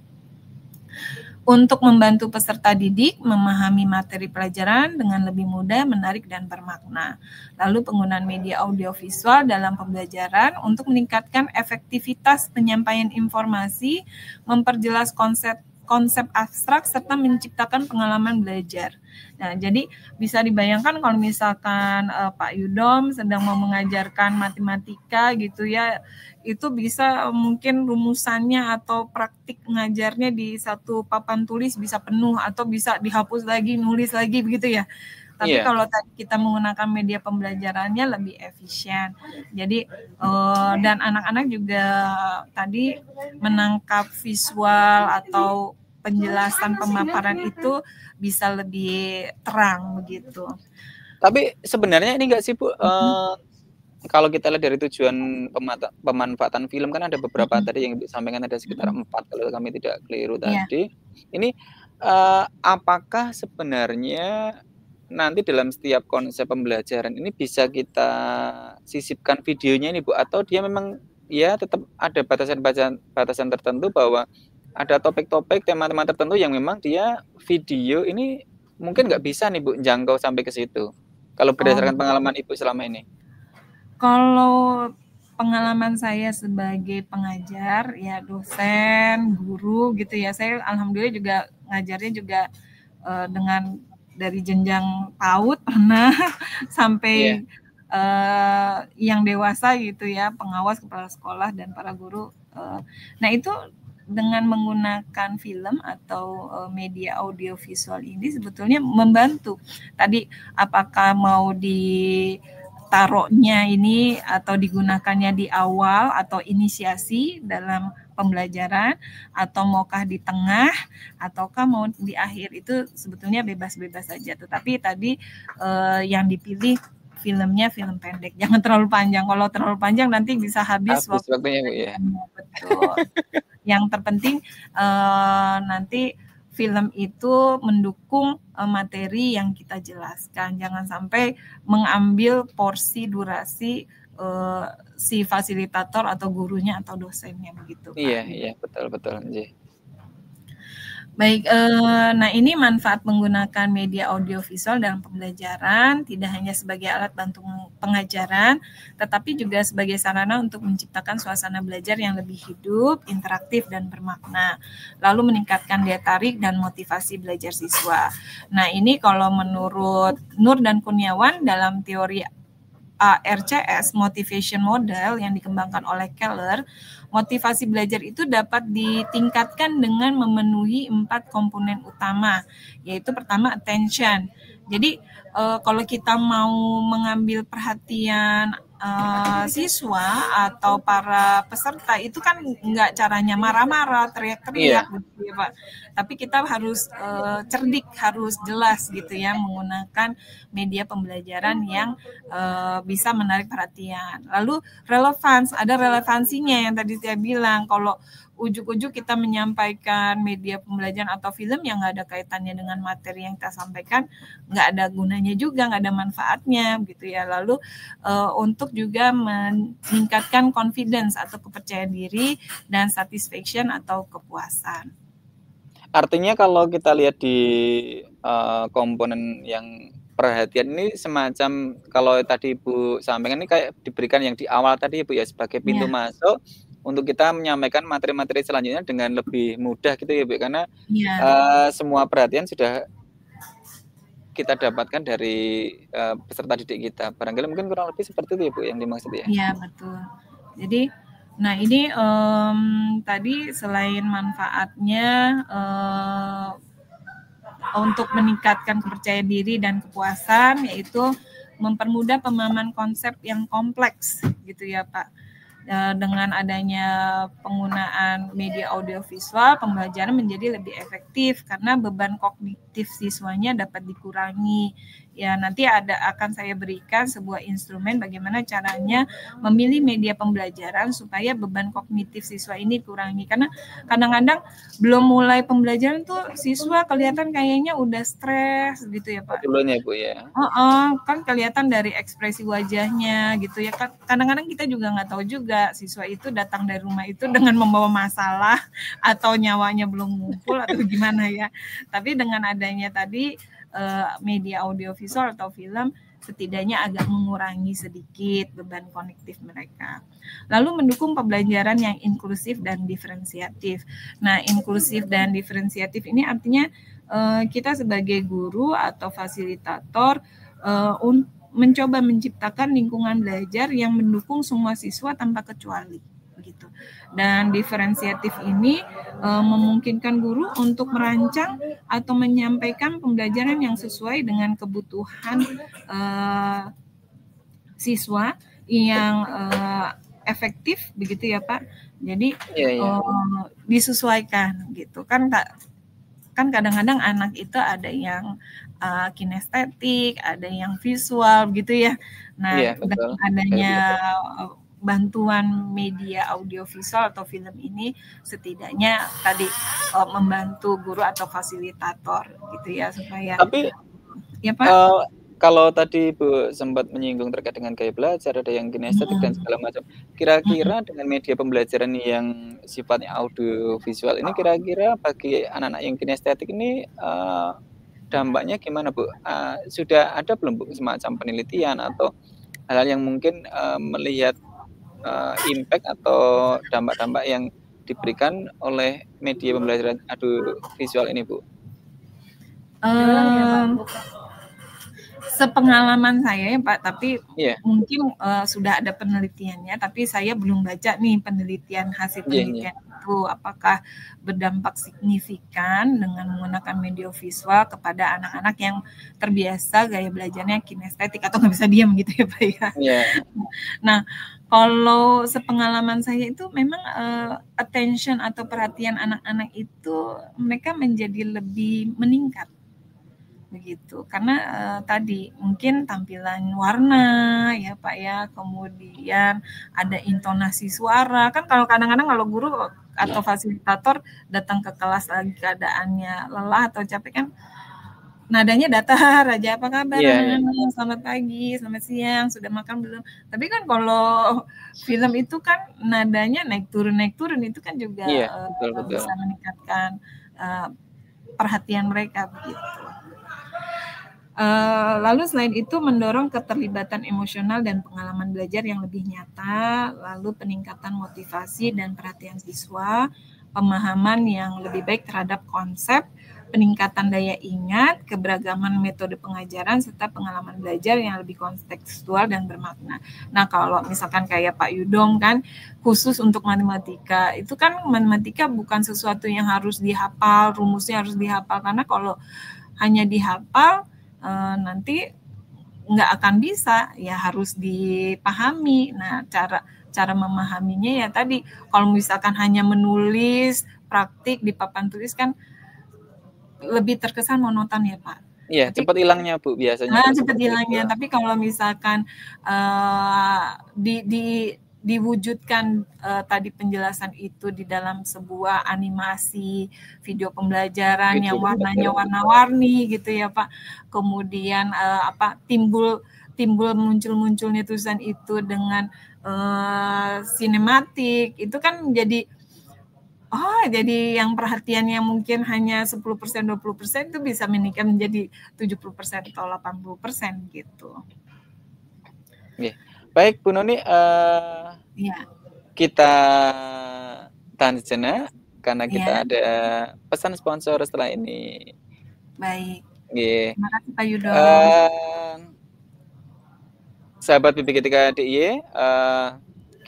Untuk membantu peserta didik memahami materi pelajaran dengan lebih mudah, menarik, dan bermakna. Lalu penggunaan media audiovisual dalam pembelajaran untuk meningkatkan efektivitas penyampaian informasi, memperjelas konsep abstrak, serta menciptakan pengalaman belajar. Nah, jadi bisa dibayangkan kalau misalkan Pak Yudom sedang mau mengajarkan matematika gitu ya, itu bisa mungkin rumusannya atau praktik mengajarnya di satu papan tulis bisa penuh atau bisa dihapus lagi, nulis lagi begitu ya. Tapi kalau tadi kita menggunakan media pembelajarannya lebih efisien. Jadi dan anak-anak juga tadi menangkap visual atau penjelasan pemaparan itu bisa lebih terang begitu. Tapi sebenarnya ini enggak sih Bu, kalau kita lihat dari tujuan pemanfaatan film kan ada beberapa tadi yang disampaikan, ada sekitar 4 kalau kami tidak keliru tadi. Ini apakah sebenarnya nanti dalam setiap konsep pembelajaran ini bisa kita sisipkan videonya ini Bu, atau dia memang ya tetap ada batasan tertentu bahwa ada topik-topik, tema-tema tertentu yang memang dia video ini mungkin nggak bisa nih Bu jangkau sampai ke situ, kalau berdasarkan pengalaman Ibu selama ini? Kalau pengalaman saya sebagai pengajar, ya dosen, guru gitu ya, saya alhamdulillah juga ngajarnya juga dengan dari jenjang PAUD pernah sampai yang dewasa gitu ya, pengawas, kepala sekolah, dan para guru. Nah itu dengan menggunakan film atau media audiovisual ini sebetulnya membantu. Tadi apakah mau ditaruhnya ini atau digunakannya di awal atau inisiasi dalam pembelajaran, atau maukah di tengah, ataukah mau di akhir, itu sebetulnya bebas-bebas saja. Tetapi tadi yang dipilih filmnya film pendek, jangan terlalu panjang. Kalau terlalu panjang nanti bisa habis waktunya Bu ya. Betul. Yang terpenting nanti film itu mendukung materi yang kita jelaskan. Jangan sampai mengambil porsi durasi si fasilitator atau gurunya atau dosennya begitu, Pak. Iya, betul. Baik, nah ini manfaat menggunakan media audiovisual dalam pembelajaran tidak hanya sebagai alat bantu pengajaran, tetapi juga sebagai sarana untuk menciptakan suasana belajar yang lebih hidup, interaktif, dan bermakna, lalu meningkatkan daya tarik dan motivasi belajar siswa. Nah ini kalau menurut Nur dan Kurniawan dalam teori ARCS, Motivation Model yang dikembangkan oleh Keller, motivasi belajar itu dapat ditingkatkan dengan memenuhi 4 komponen utama, yaitu pertama attention. Jadi kalau kita mau mengambil perhatian siswa atau para peserta itu kan nggak caranya marah-marah, teriak-teriak gitu ya Pak. Tapi kita harus cerdik, harus jelas gitu ya menggunakan media pembelajaran yang bisa menarik perhatian. Lalu ada relevansinya yang tadi saya bilang, kalau ujuk-ujuk kita menyampaikan media pembelajaran atau film yang nggak ada kaitannya dengan materi yang kita sampaikan, nggak ada gunanya juga, nggak ada manfaatnya gitu ya. Lalu untuk juga meningkatkan confidence atau kepercayaan diri dan satisfaction atau kepuasan. Artinya kalau kita lihat di komponen yang perhatian ini semacam kalau tadi Ibu sampaikan ini kayak diberikan yang di awal tadi Ibu ya sebagai pintu masuk untuk kita menyampaikan materi-materi selanjutnya dengan lebih mudah gitu ya Bu, karena semua perhatian sudah kita dapatkan dari peserta didik kita. Barangkali mungkin kurang lebih seperti itu ya Bu yang dimaksud ya. Iya betul. Jadi nah ini tadi selain manfaatnya untuk meningkatkan kepercayaan diri dan kepuasan, yaitu mempermudah pemahaman konsep yang kompleks gitu ya Pak. Dengan adanya penggunaan media audiovisual, pembelajaran menjadi lebih efektif karena beban kognitif siswanya dapat dikurangi. Ya, nanti akan saya berikan sebuah instrumen bagaimana caranya memilih media pembelajaran supaya beban kognitif siswa ini dikurangi. Karena kadang-kadang belum mulai pembelajaran tuh siswa kelihatan kayaknya udah stres gitu ya Pak. Dulunya Bu ya. Kan kelihatan dari ekspresi wajahnya gitu ya. Kadang-kadang kita juga nggak tahu juga siswa itu datang dari rumah itu dengan membawa masalah atau nyawanya belum ngumpul atau gimana ya. Tapi dengan adanya tadi media audiovisual atau film setidaknya agak mengurangi sedikit beban kognitif mereka. Lalu mendukung pembelajaran yang inklusif dan diferensiatif. Nah, inklusif dan diferensiatif ini artinya kita sebagai guru atau fasilitator mencoba menciptakan lingkungan belajar yang mendukung semua siswa tanpa kecuali. Begitu. Dan diferensiatif ini memungkinkan guru untuk merancang atau menyampaikan pembelajaran yang sesuai dengan kebutuhan siswa yang efektif begitu ya Pak. Jadi disesuaikan gitu kan kadang-kadang anak itu ada yang kinestetik, ada yang visual gitu ya. Nah, dengan adanya bantuan media audiovisual atau film ini setidaknya tadi membantu guru atau fasilitator gitu ya supaya. Tapi ya Pak. Kalau tadi Bu sempat menyinggung terkait dengan gaya belajar, ada yang kinestetik dan segala macam. Kira-kira dengan media pembelajaran yang sifatnya audiovisual ini kira-kira bagi anak-anak yang kinestetik ini dampaknya gimana Bu? Sudah ada belum Bu semacam penelitian atau hal-hal yang mungkin melihat impact atau dampak-dampak yang diberikan oleh media pembelajaran audiovisual ini Bu? Sepengalaman saya ya Pak, tapi mungkin sudah ada penelitiannya, tapi saya belum baca nih hasil penelitian itu apakah berdampak signifikan dengan menggunakan media visual kepada anak-anak yang terbiasa gaya belajarnya kinestetik atau nggak bisa diam gitu ya Pak ya. Nah, kalau sepengalaman saya itu memang attention atau perhatian anak-anak itu mereka menjadi lebih meningkat begitu. Karena tadi mungkin tampilan warna ya Pak ya, kemudian ada intonasi suara. Kan kalau kadang-kadang kalau guru atau fasilitator datang ke kelas lagi keadaannya lelah atau capek kan nadanya datar aja, apa kabar anak-anak, selamat pagi, selamat siang, sudah makan belum? Tapi kan kalau film itu kan nadanya naik turun itu kan juga betul. bisa meningkatkan perhatian mereka begitu. Lalu selain itu mendorong keterlibatan emosional dan pengalaman belajar yang lebih nyata, lalu peningkatan motivasi dan perhatian siswa, pemahaman yang lebih baik terhadap konsep, peningkatan daya ingat, keberagaman metode pengajaran, serta pengalaman belajar yang lebih kontekstual dan bermakna. Nah, kalau misalkan kayak Pak Yudong kan, khusus untuk matematika, itu kan matematika bukan sesuatu yang harus dihafal, rumusnya harus dihafal, karena kalau hanya dihafal, nanti nggak akan bisa, ya harus dipahami. Nah, cara memahaminya ya tadi, kalau misalkan hanya menulis, praktik di papan tulis kan lebih terkesan monoton ya Pak. Iya, cepat hilangnya Bu biasanya. Cepat hilangnya. Tapi kalau misalkan diwujudkan tadi penjelasan itu di dalam sebuah animasi video pembelajaran yang warnanya warna-warni gitu ya Pak. Kemudian timbul munculnya tulisan itu dengan sinematik, itu kan jadi jadi yang perhatiannya mungkin hanya 10%, 20% itu bisa meningkat menjadi 70% atau 80% gitu. Baik Bu Noni, kita tahan sejenak karena kita ada pesan sponsor setelah ini. Baik. Terima kasih Pak Yudong. Sahabat BPK3 DIY,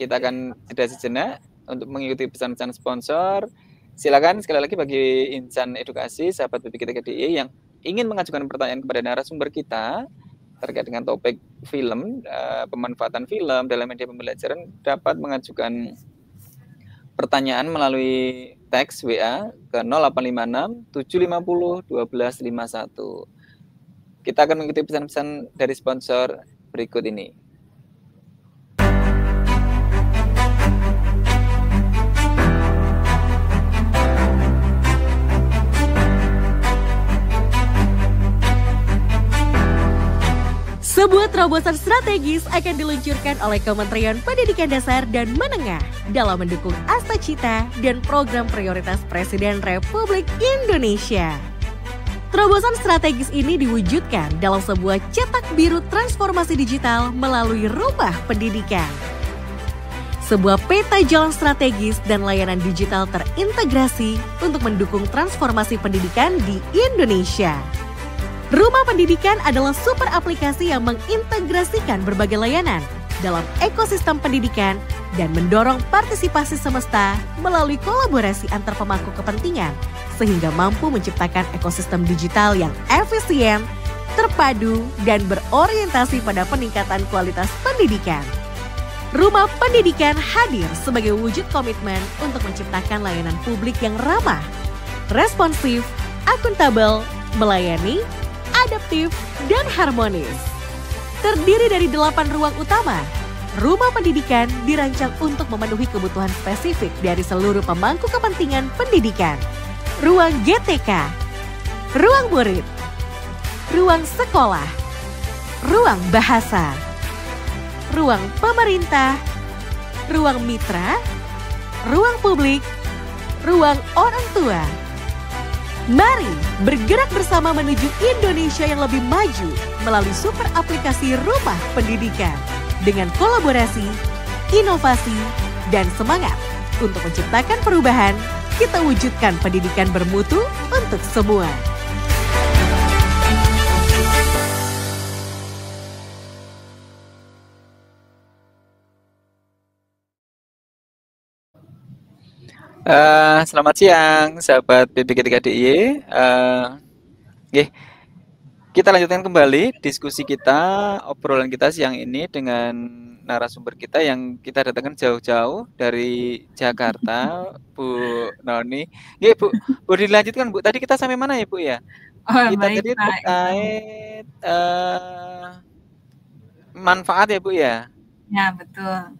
kita akan jeda sejenak untuk mengikuti pesan-pesan sponsor. Silakan sekali lagi bagi insan edukasi, sahabat BPK3 DIY yang ingin mengajukan pertanyaan kepada narasumber kita terkait dengan topik film, pemanfaatan film dalam media pembelajaran, dapat mengajukan pertanyaan melalui teks WA ke 0856 750 1251. Kita akan mengikuti pesan-pesan dari sponsor berikut ini. Sebuah terobosan strategis akan diluncurkan oleh Kementerian Pendidikan Dasar dan Menengah dalam mendukung Astacita dan program prioritas Presiden Republik Indonesia. Terobosan strategis ini diwujudkan dalam sebuah cetak biru transformasi digital melalui Rumah Pendidikan. Sebuah peta jalan strategis dan layanan digital terintegrasi untuk mendukung transformasi pendidikan di Indonesia. Rumah Pendidikan adalah super aplikasi yang mengintegrasikan berbagai layanan dalam ekosistem pendidikan dan mendorong partisipasi semesta melalui kolaborasi antar pemangku kepentingan sehingga mampu menciptakan ekosistem digital yang efisien, terpadu, dan berorientasi pada peningkatan kualitas pendidikan. Rumah Pendidikan hadir sebagai wujud komitmen untuk menciptakan layanan publik yang ramah, responsif, akuntabel, melayani, adaptif, dan harmonis. Terdiri dari 8 ruang utama, Rumah Pendidikan dirancang untuk memenuhi kebutuhan spesifik dari seluruh pemangku kepentingan pendidikan. Ruang GTK, ruang murid, ruang sekolah, ruang bahasa, ruang pemerintah, ruang mitra, ruang publik, ruang orang tua. Mari bergerak bersama menuju Indonesia yang lebih maju melalui super aplikasi Rumah Pendidikan dengan kolaborasi, inovasi, dan semangat untuk menciptakan perubahan. Kita wujudkan pendidikan bermutu untuk semua. Selamat siang, sahabat BPK3 DIY. Kita lanjutkan kembali diskusi kita, obrolan kita siang ini dengan narasumber kita yang kita datangkan jauh-jauh dari Jakarta, Bu Noni. Bu, boleh dilanjutkan Bu. Tadi kita sampai mana ya Bu ya? Oh, Kita baik tadi Pak. terkait manfaat ya Bu ya. Ya, betul.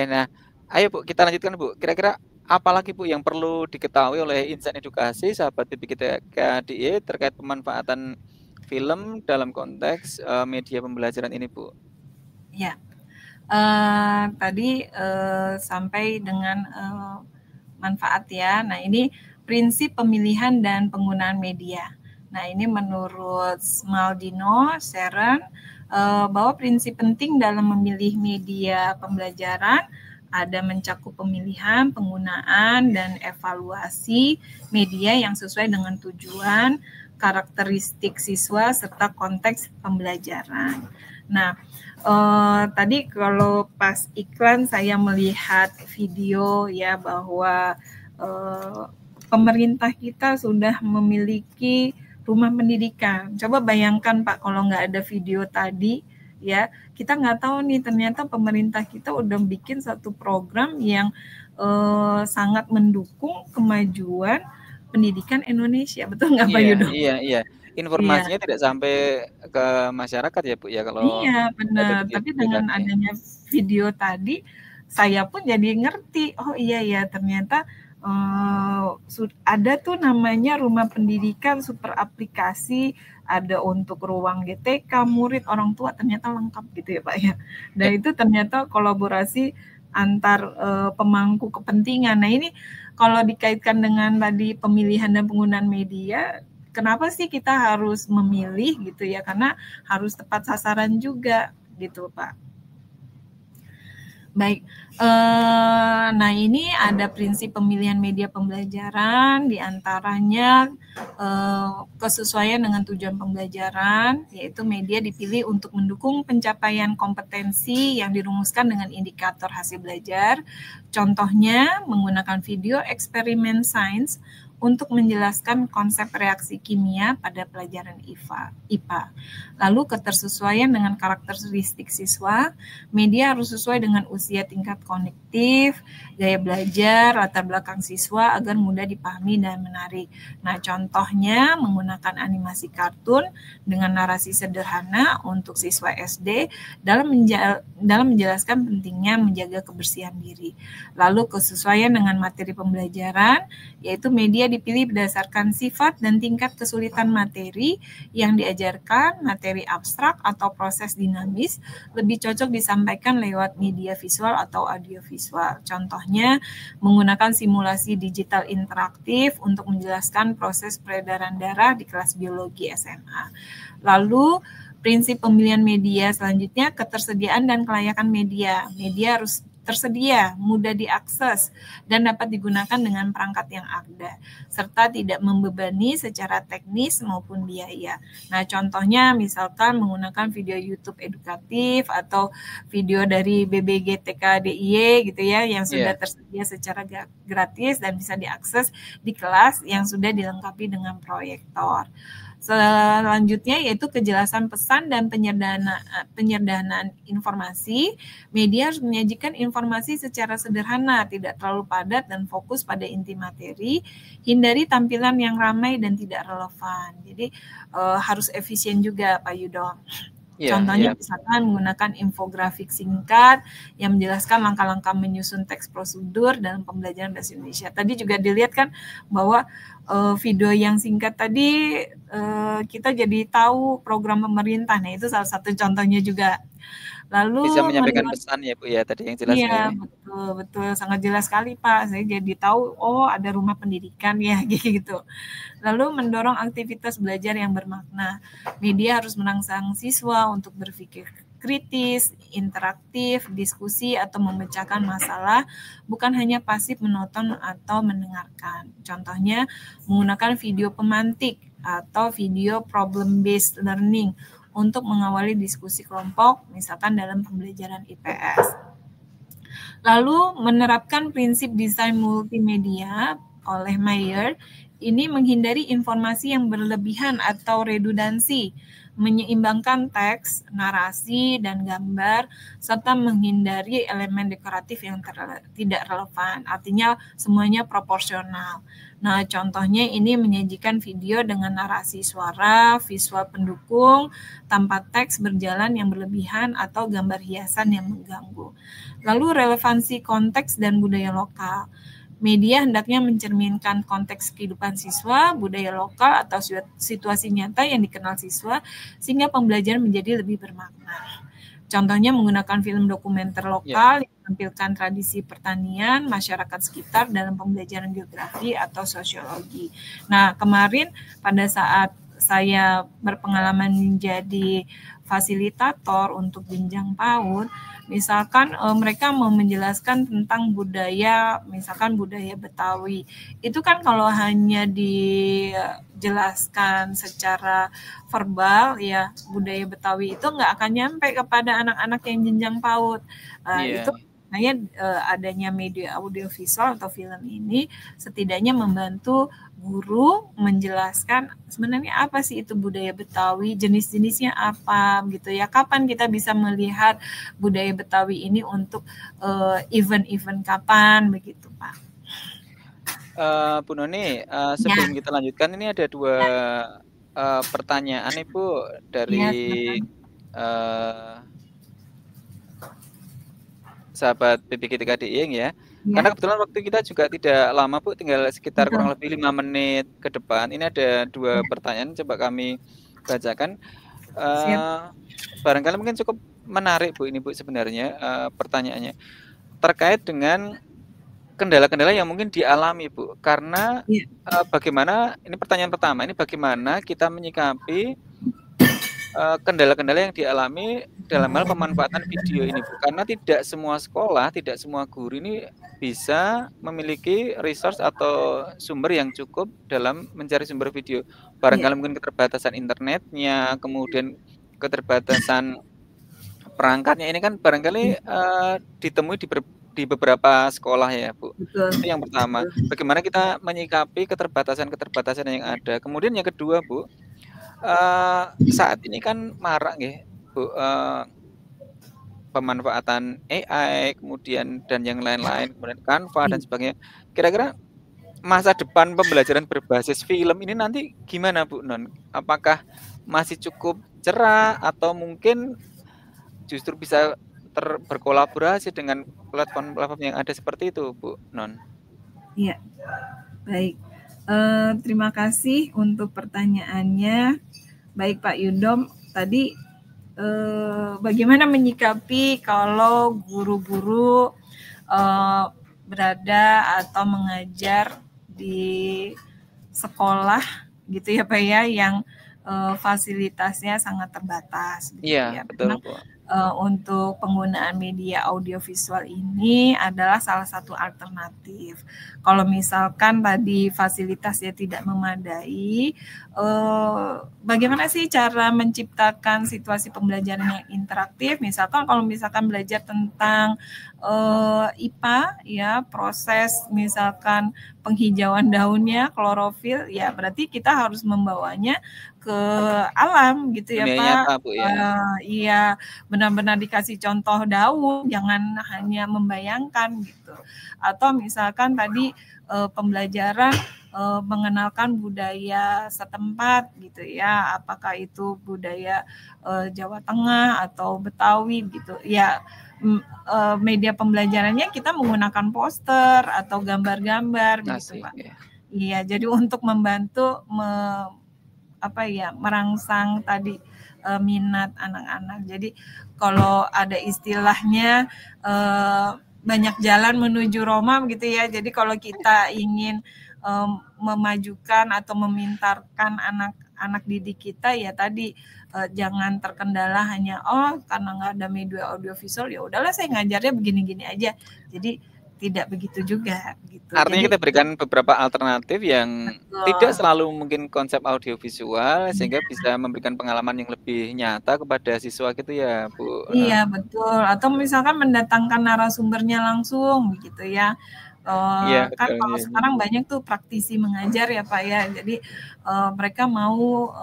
Nah, ayo Bu, kita lanjutkan Bu. Kira-kira apa lagi Bu yang perlu diketahui oleh insan edukasi sahabat BPKDI terkait pemanfaatan film dalam konteks media pembelajaran ini Bu? Ya, tadi sampai dengan manfaat ya. Nah, ini prinsip pemilihan dan penggunaan media. Nah, ini menurut Maldino Sharon bahwa prinsip penting dalam memilih media pembelajaran ada mencakup pemilihan, penggunaan, dan evaluasi media yang sesuai dengan tujuan, karakteristik siswa, serta konteks pembelajaran. Nah, tadi kalau pas iklan saya melihat video ya bahwa pemerintah kita sudah memiliki rumah pendidikan. Coba bayangkan Pak, kalau nggak ada video tadi, ya kita nggak tahu nih ternyata pemerintah kita udah bikin satu program yang sangat mendukung kemajuan pendidikan Indonesia. Betul nggak Pak Yudo? Iya. Informasinya tidak sampai ke masyarakat ya Bu ya kalau iya benar. Tapi dengan adanya video tadi, saya pun jadi ngerti. Oh iya ya ternyata ada tuh namanya rumah pendidikan super aplikasi, ada untuk ruang GTK, murid, orang tua, ternyata lengkap gitu ya Pak ya. Dan itu ternyata kolaborasi antar pemangku kepentingan. Nah ini kalau dikaitkan dengan tadi pemilihan dan penggunaan media, kenapa sih kita harus memilih gitu ya? Karena harus tepat sasaran juga gitu Pak. Baik, nah ini ada prinsip pemilihan media pembelajaran, diantaranya kesesuaian dengan tujuan pembelajaran, yaitu media dipilih untuk mendukung pencapaian kompetensi yang dirumuskan dengan indikator hasil belajar. Contohnya menggunakan video eksperimen sains untuk menjelaskan konsep reaksi kimia pada pelajaran IPA. Lalu ketersesuaian dengan karakteristik siswa, media harus sesuai dengan usia tingkat kognitif, gaya belajar, latar belakang siswa agar mudah dipahami dan menarik. Nah, contohnya menggunakan animasi kartun dengan narasi sederhana untuk siswa SD dalam menjelaskan pentingnya menjaga kebersihan diri. Lalu kesesuaian dengan materi pembelajaran, yaitu media dipilih berdasarkan sifat dan tingkat kesulitan materi yang diajarkan, materi abstrak atau proses dinamis, lebih cocok disampaikan lewat media visual atau audiovisual. Contohnya, menggunakan simulasi digital interaktif untuk menjelaskan proses peredaran darah di kelas biologi SMA. Lalu, prinsip pemilihan media selanjutnya, ketersediaan dan kelayakan media. Media harus tersedia, mudah diakses, dan dapat digunakan dengan perangkat yang ada, serta tidak membebani secara teknis maupun biaya. Nah, contohnya misalkan menggunakan video YouTube edukatif atau video dari BPKDI gitu ya, yang sudah tersedia secara gratis dan bisa diakses di kelas yang sudah dilengkapi dengan proyektor. Selanjutnya yaitu kejelasan pesan dan penyederhanaan informasi. Media harus menyajikan informasi secara sederhana, tidak terlalu padat dan fokus pada inti materi. Hindari tampilan yang ramai dan tidak relevan. Jadi harus efisien juga Pak Yudo. Contohnya misalkan menggunakan infografik singkat yang menjelaskan langkah-langkah menyusun teks prosedur dalam pembelajaran bahasa Indonesia. Tadi juga dilihat kan bahwa video yang singkat tadi kita jadi tahu program pemerintah. Nah itu salah satu contohnya juga. Lalu bisa menyampaikan pesan ya Bu ya tadi yang jelas. Iya betul sangat jelas sekali Pak. Saya jadi tahu ada rumah pendidikan ya gitu. Lalu mendorong aktivitas belajar yang bermakna. Media harus merangsang siswa untuk berpikir kritis, interaktif, diskusi atau memecahkan masalah, bukan hanya pasif menonton atau mendengarkan. Contohnya menggunakan video pemantik atau video problem based learning untuk mengawali diskusi kelompok, misalkan dalam pembelajaran IPS. Lalu menerapkan prinsip desain multimedia oleh Mayer, ini menghindari informasi yang berlebihan atau redundansi, menyeimbangkan teks, narasi, dan gambar, serta menghindari elemen dekoratif yang tidak relevan. Artinya semuanya proporsional. Nah, contohnya ini menyajikan video dengan narasi suara, visual pendukung, tanpa teks berjalan yang berlebihan, atau gambar hiasan yang mengganggu. Lalu relevansi konteks dan budaya lokal. Media hendaknya mencerminkan konteks kehidupan siswa, budaya lokal, atau situasi nyata yang dikenal siswa, sehingga pembelajaran menjadi lebih bermakna. Contohnya menggunakan film dokumenter lokal yang menampilkan tradisi pertanian, masyarakat sekitar dalam pembelajaran geografi atau sosiologi. Nah, kemarin pada saat saya berpengalaman menjadi fasilitator untuk jenjang PAUD, misalkan mereka mau menjelaskan tentang budaya, misalkan budaya Betawi. Itu kan kalau hanya dijelaskan secara verbal, ya budaya Betawi itu nggak akan nyampe kepada anak-anak yang jenjang PAUD. Itu makanya adanya media audiovisual atau film ini setidaknya membantu guru menjelaskan sebenarnya apa sih itu budaya Betawi, jenis-jenisnya apa gitu ya. Kapan kita bisa melihat budaya Betawi ini untuk event-event kapan begitu, Pak. Bu Noni, sebelum kita lanjutkan ini ada dua pertanyaan Ibu dari sahabat PBG3DI ya. Karena kebetulan waktu kita juga tidak lama Bu, tinggal sekitar kurang lebih 5 menit ke depan. Ini ada dua pertanyaan, coba kami bacakan. Barangkali mungkin cukup menarik Bu ini Bu sebenarnya pertanyaannya. Terkait dengan kendala-kendala yang mungkin dialami Bu. Karena bagaimana, ini pertanyaan pertama, ini bagaimana kita menyikapi kendala-kendala yang dialami dalam hal pemanfaatan video ini Bu. Karena tidak semua sekolah, tidak semua guru ini bisa memiliki resource atau sumber yang cukup dalam mencari sumber video. Barangkali mungkin keterbatasan internetnya, kemudian keterbatasan perangkatnya ini kan barangkali ditemui di beberapa sekolah ya Bu. Itu yang pertama. Bagaimana kita menyikapi keterbatasan-keterbatasan yang ada. Kemudian yang kedua Bu, saat ini kan marak ya Bu, pemanfaatan AI kemudian dan yang lain-lain, kemudian Canva dan sebagainya. Kira-kira masa depan pembelajaran berbasis film ini nanti gimana Bu Non? Apakah masih cukup cerah atau mungkin justru bisa berkolaborasi dengan platform-platform yang ada seperti itu Bu Non? Iya, baik. Terima kasih untuk pertanyaannya. Baik Pak Yudom, tadi bagaimana menyikapi kalau guru-guru berada atau mengajar di sekolah gitu ya Pak ya, yang fasilitasnya sangat terbatas. Gitu ya. Betul Bu. Untuk penggunaan media audiovisual ini adalah salah satu alternatif. Kalau misalkan tadi fasilitasnya tidak memadai, bagaimana sih cara menciptakan situasi pembelajaran yang interaktif? Misalkan kalau misalkan belajar tentang IPA, ya proses misalkan penghijauan daunnya, klorofil, ya berarti kita harus membawanya ke alam gitu ya Pak. Iya, benar-benar dikasih contoh daun, jangan hanya membayangkan gitu. Atau misalkan tadi pembelajaran mengenalkan budaya setempat gitu ya, apakah itu budaya Jawa Tengah atau Betawi gitu ya. Media pembelajarannya kita menggunakan poster atau gambar-gambar gitu Pak. Iya, jadi untuk membantu merangsang tadi minat anak-anak. Jadi kalau ada istilahnya banyak jalan menuju Roma gitu ya. Jadi kalau kita ingin memajukan atau memintarkan anak-anak didik kita ya tadi jangan terkendala hanya karena nggak ada media audiovisual ya udahlah saya ngajarnya begini-gini aja. Jadi tidak begitu juga gitu. Artinya kita berikan beberapa alternatif yang tidak selalu mungkin konsep audiovisual sehingga bisa memberikan pengalaman yang lebih nyata kepada siswa gitu ya Bu. Iya betul. Atau misalkan mendatangkan narasumbernya langsung gitu ya. Iya, Kan betul, kalau iya. sekarang banyak tuh praktisi mengajar ya Pak ya. Jadi mereka mau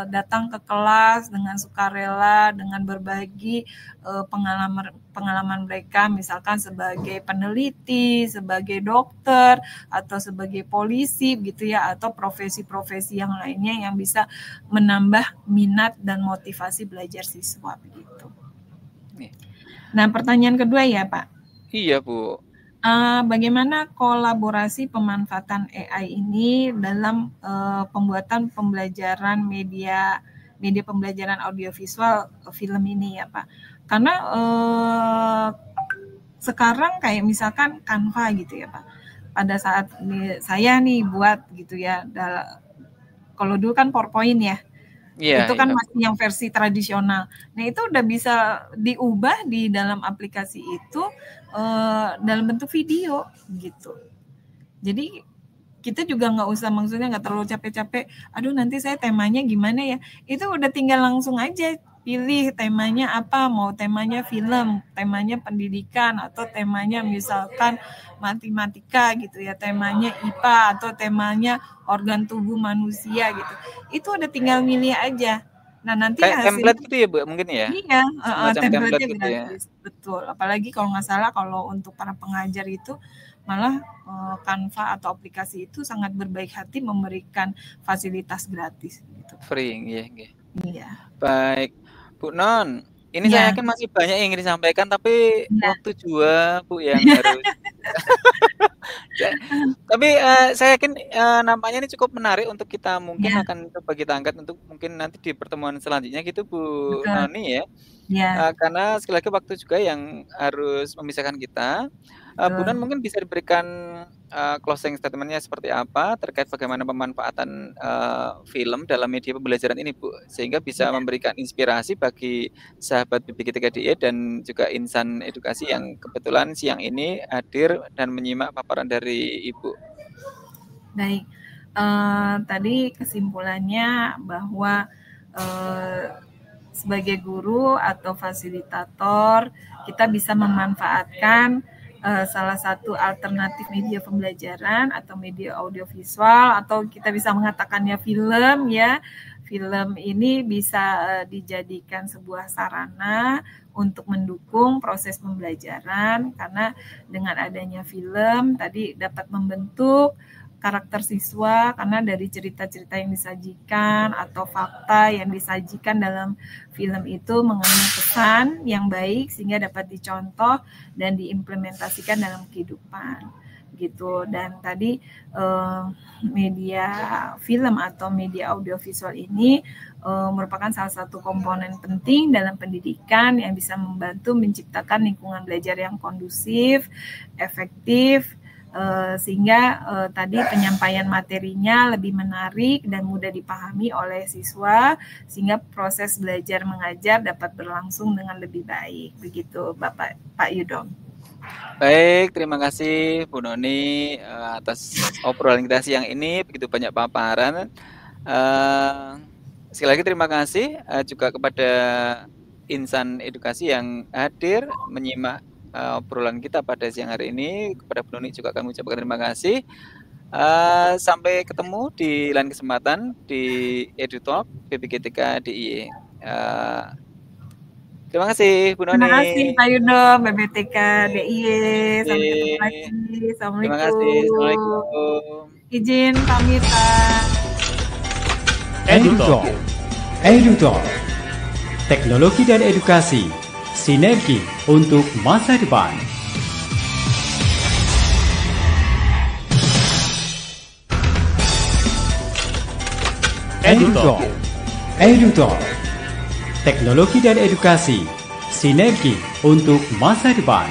datang ke kelas dengan sukarela, dengan berbagi pengalaman mereka, misalkan sebagai peneliti, sebagai dokter, atau sebagai polisi gitu ya, atau profesi-profesi yang lainnya yang bisa menambah minat dan motivasi belajar siswa begitu. Nah, pertanyaan kedua ya Pak. Iya Bu. Bagaimana kolaborasi pemanfaatan AI ini dalam pembuatan pembelajaran media pembelajaran audiovisual film ini ya Pak? Karena sekarang kayak misalkan Canva gitu ya Pak. Pada saat saya nih buat gitu ya, kalau dulu kan PowerPoint ya. Iya, Itu kan iya. masih yang versi tradisional. Nah, itu udah bisa diubah di dalam aplikasi itu dalam bentuk video gitu. Jadi kita juga nggak usah, maksudnya nggak terlalu capek-capek. Aduh, nanti saya temanya gimana ya? Itu udah tinggal langsung aja pilih temanya apa, mau temanya film, temanya pendidikan, atau temanya misalkan matematika gitu ya, temanya IPA atau temanya organ tubuh manusia gitu. Itu udah tinggal milih aja. Nah, nanti Kayak template gitu ya Bu, mungkin ya? Iya, Semacam template template-nya gitu ya. gratis, betul. Apalagi kalau nggak salah kalau untuk para pengajar itu malah Canva atau aplikasi itu sangat berbaik hati memberikan fasilitas gratis gitu. Free, iya. Iya. Baik, Bu Non. Ini saya yakin masih banyak yang ingin disampaikan, tapi waktu juga Bu yang harus. Tapi saya yakin nampaknya ini cukup menarik untuk kita mungkin akan coba kita angkat untuk mungkin nanti di pertemuan selanjutnya gitu Bu Noni ya. Karena sekali lagi waktu juga yang harus memisahkan kita. Bu Non mungkin bisa diberikan closing statement-nya seperti apa terkait bagaimana pemanfaatan film dalam media pembelajaran ini Bu, sehingga bisa memberikan inspirasi bagi sahabat BPGTK.DIY dan juga insan edukasi yang kebetulan siang ini hadir dan menyimak paparan dari Ibu. Baik, tadi kesimpulannya bahwa sebagai guru atau fasilitator kita bisa memanfaatkan salah satu alternatif media pembelajaran atau media audiovisual, atau kita bisa mengatakannya film ya. Film ini bisa dijadikan sebuah sarana untuk mendukung proses pembelajaran, karena dengan adanya film tadi dapat membentuk karakter siswa, karena dari cerita-cerita yang disajikan atau fakta yang disajikan dalam film itu mengandung pesan yang baik sehingga dapat dicontoh dan diimplementasikan dalam kehidupan gitu. Dan tadi media film atau media audiovisual ini merupakan salah satu komponen penting dalam pendidikan yang bisa membantu menciptakan lingkungan belajar yang kondusif, efektif, sehingga tadi penyampaian materinya lebih menarik dan mudah dipahami oleh siswa, sehingga proses belajar mengajar dapat berlangsung dengan lebih baik. Begitu Pak Yudom. Baik, terima kasih Bu Noni atas obrolan kita siang ini, begitu banyak paparan. Sekali lagi terima kasih juga kepada insan edukasi yang hadir menyimak obrolan kita pada siang hari ini. Kepada Bu Noni juga kami ucapkan terima kasih. Sampai ketemu di lain kesempatan di EduTalk BPGTK.DIY. Terima kasih Bu Noni. Terima kasih Pak Yudom, BPGTK.DIY. Sampai ketemu lagi. Assalamualaikum. Terima kasih. Assalamualaikum. Izin pamit Pak. EduTalk. Teknologi dan edukasi. Sinergi untuk masa depan. EduTalk. Teknologi dan edukasi. Sinergi untuk masa depan.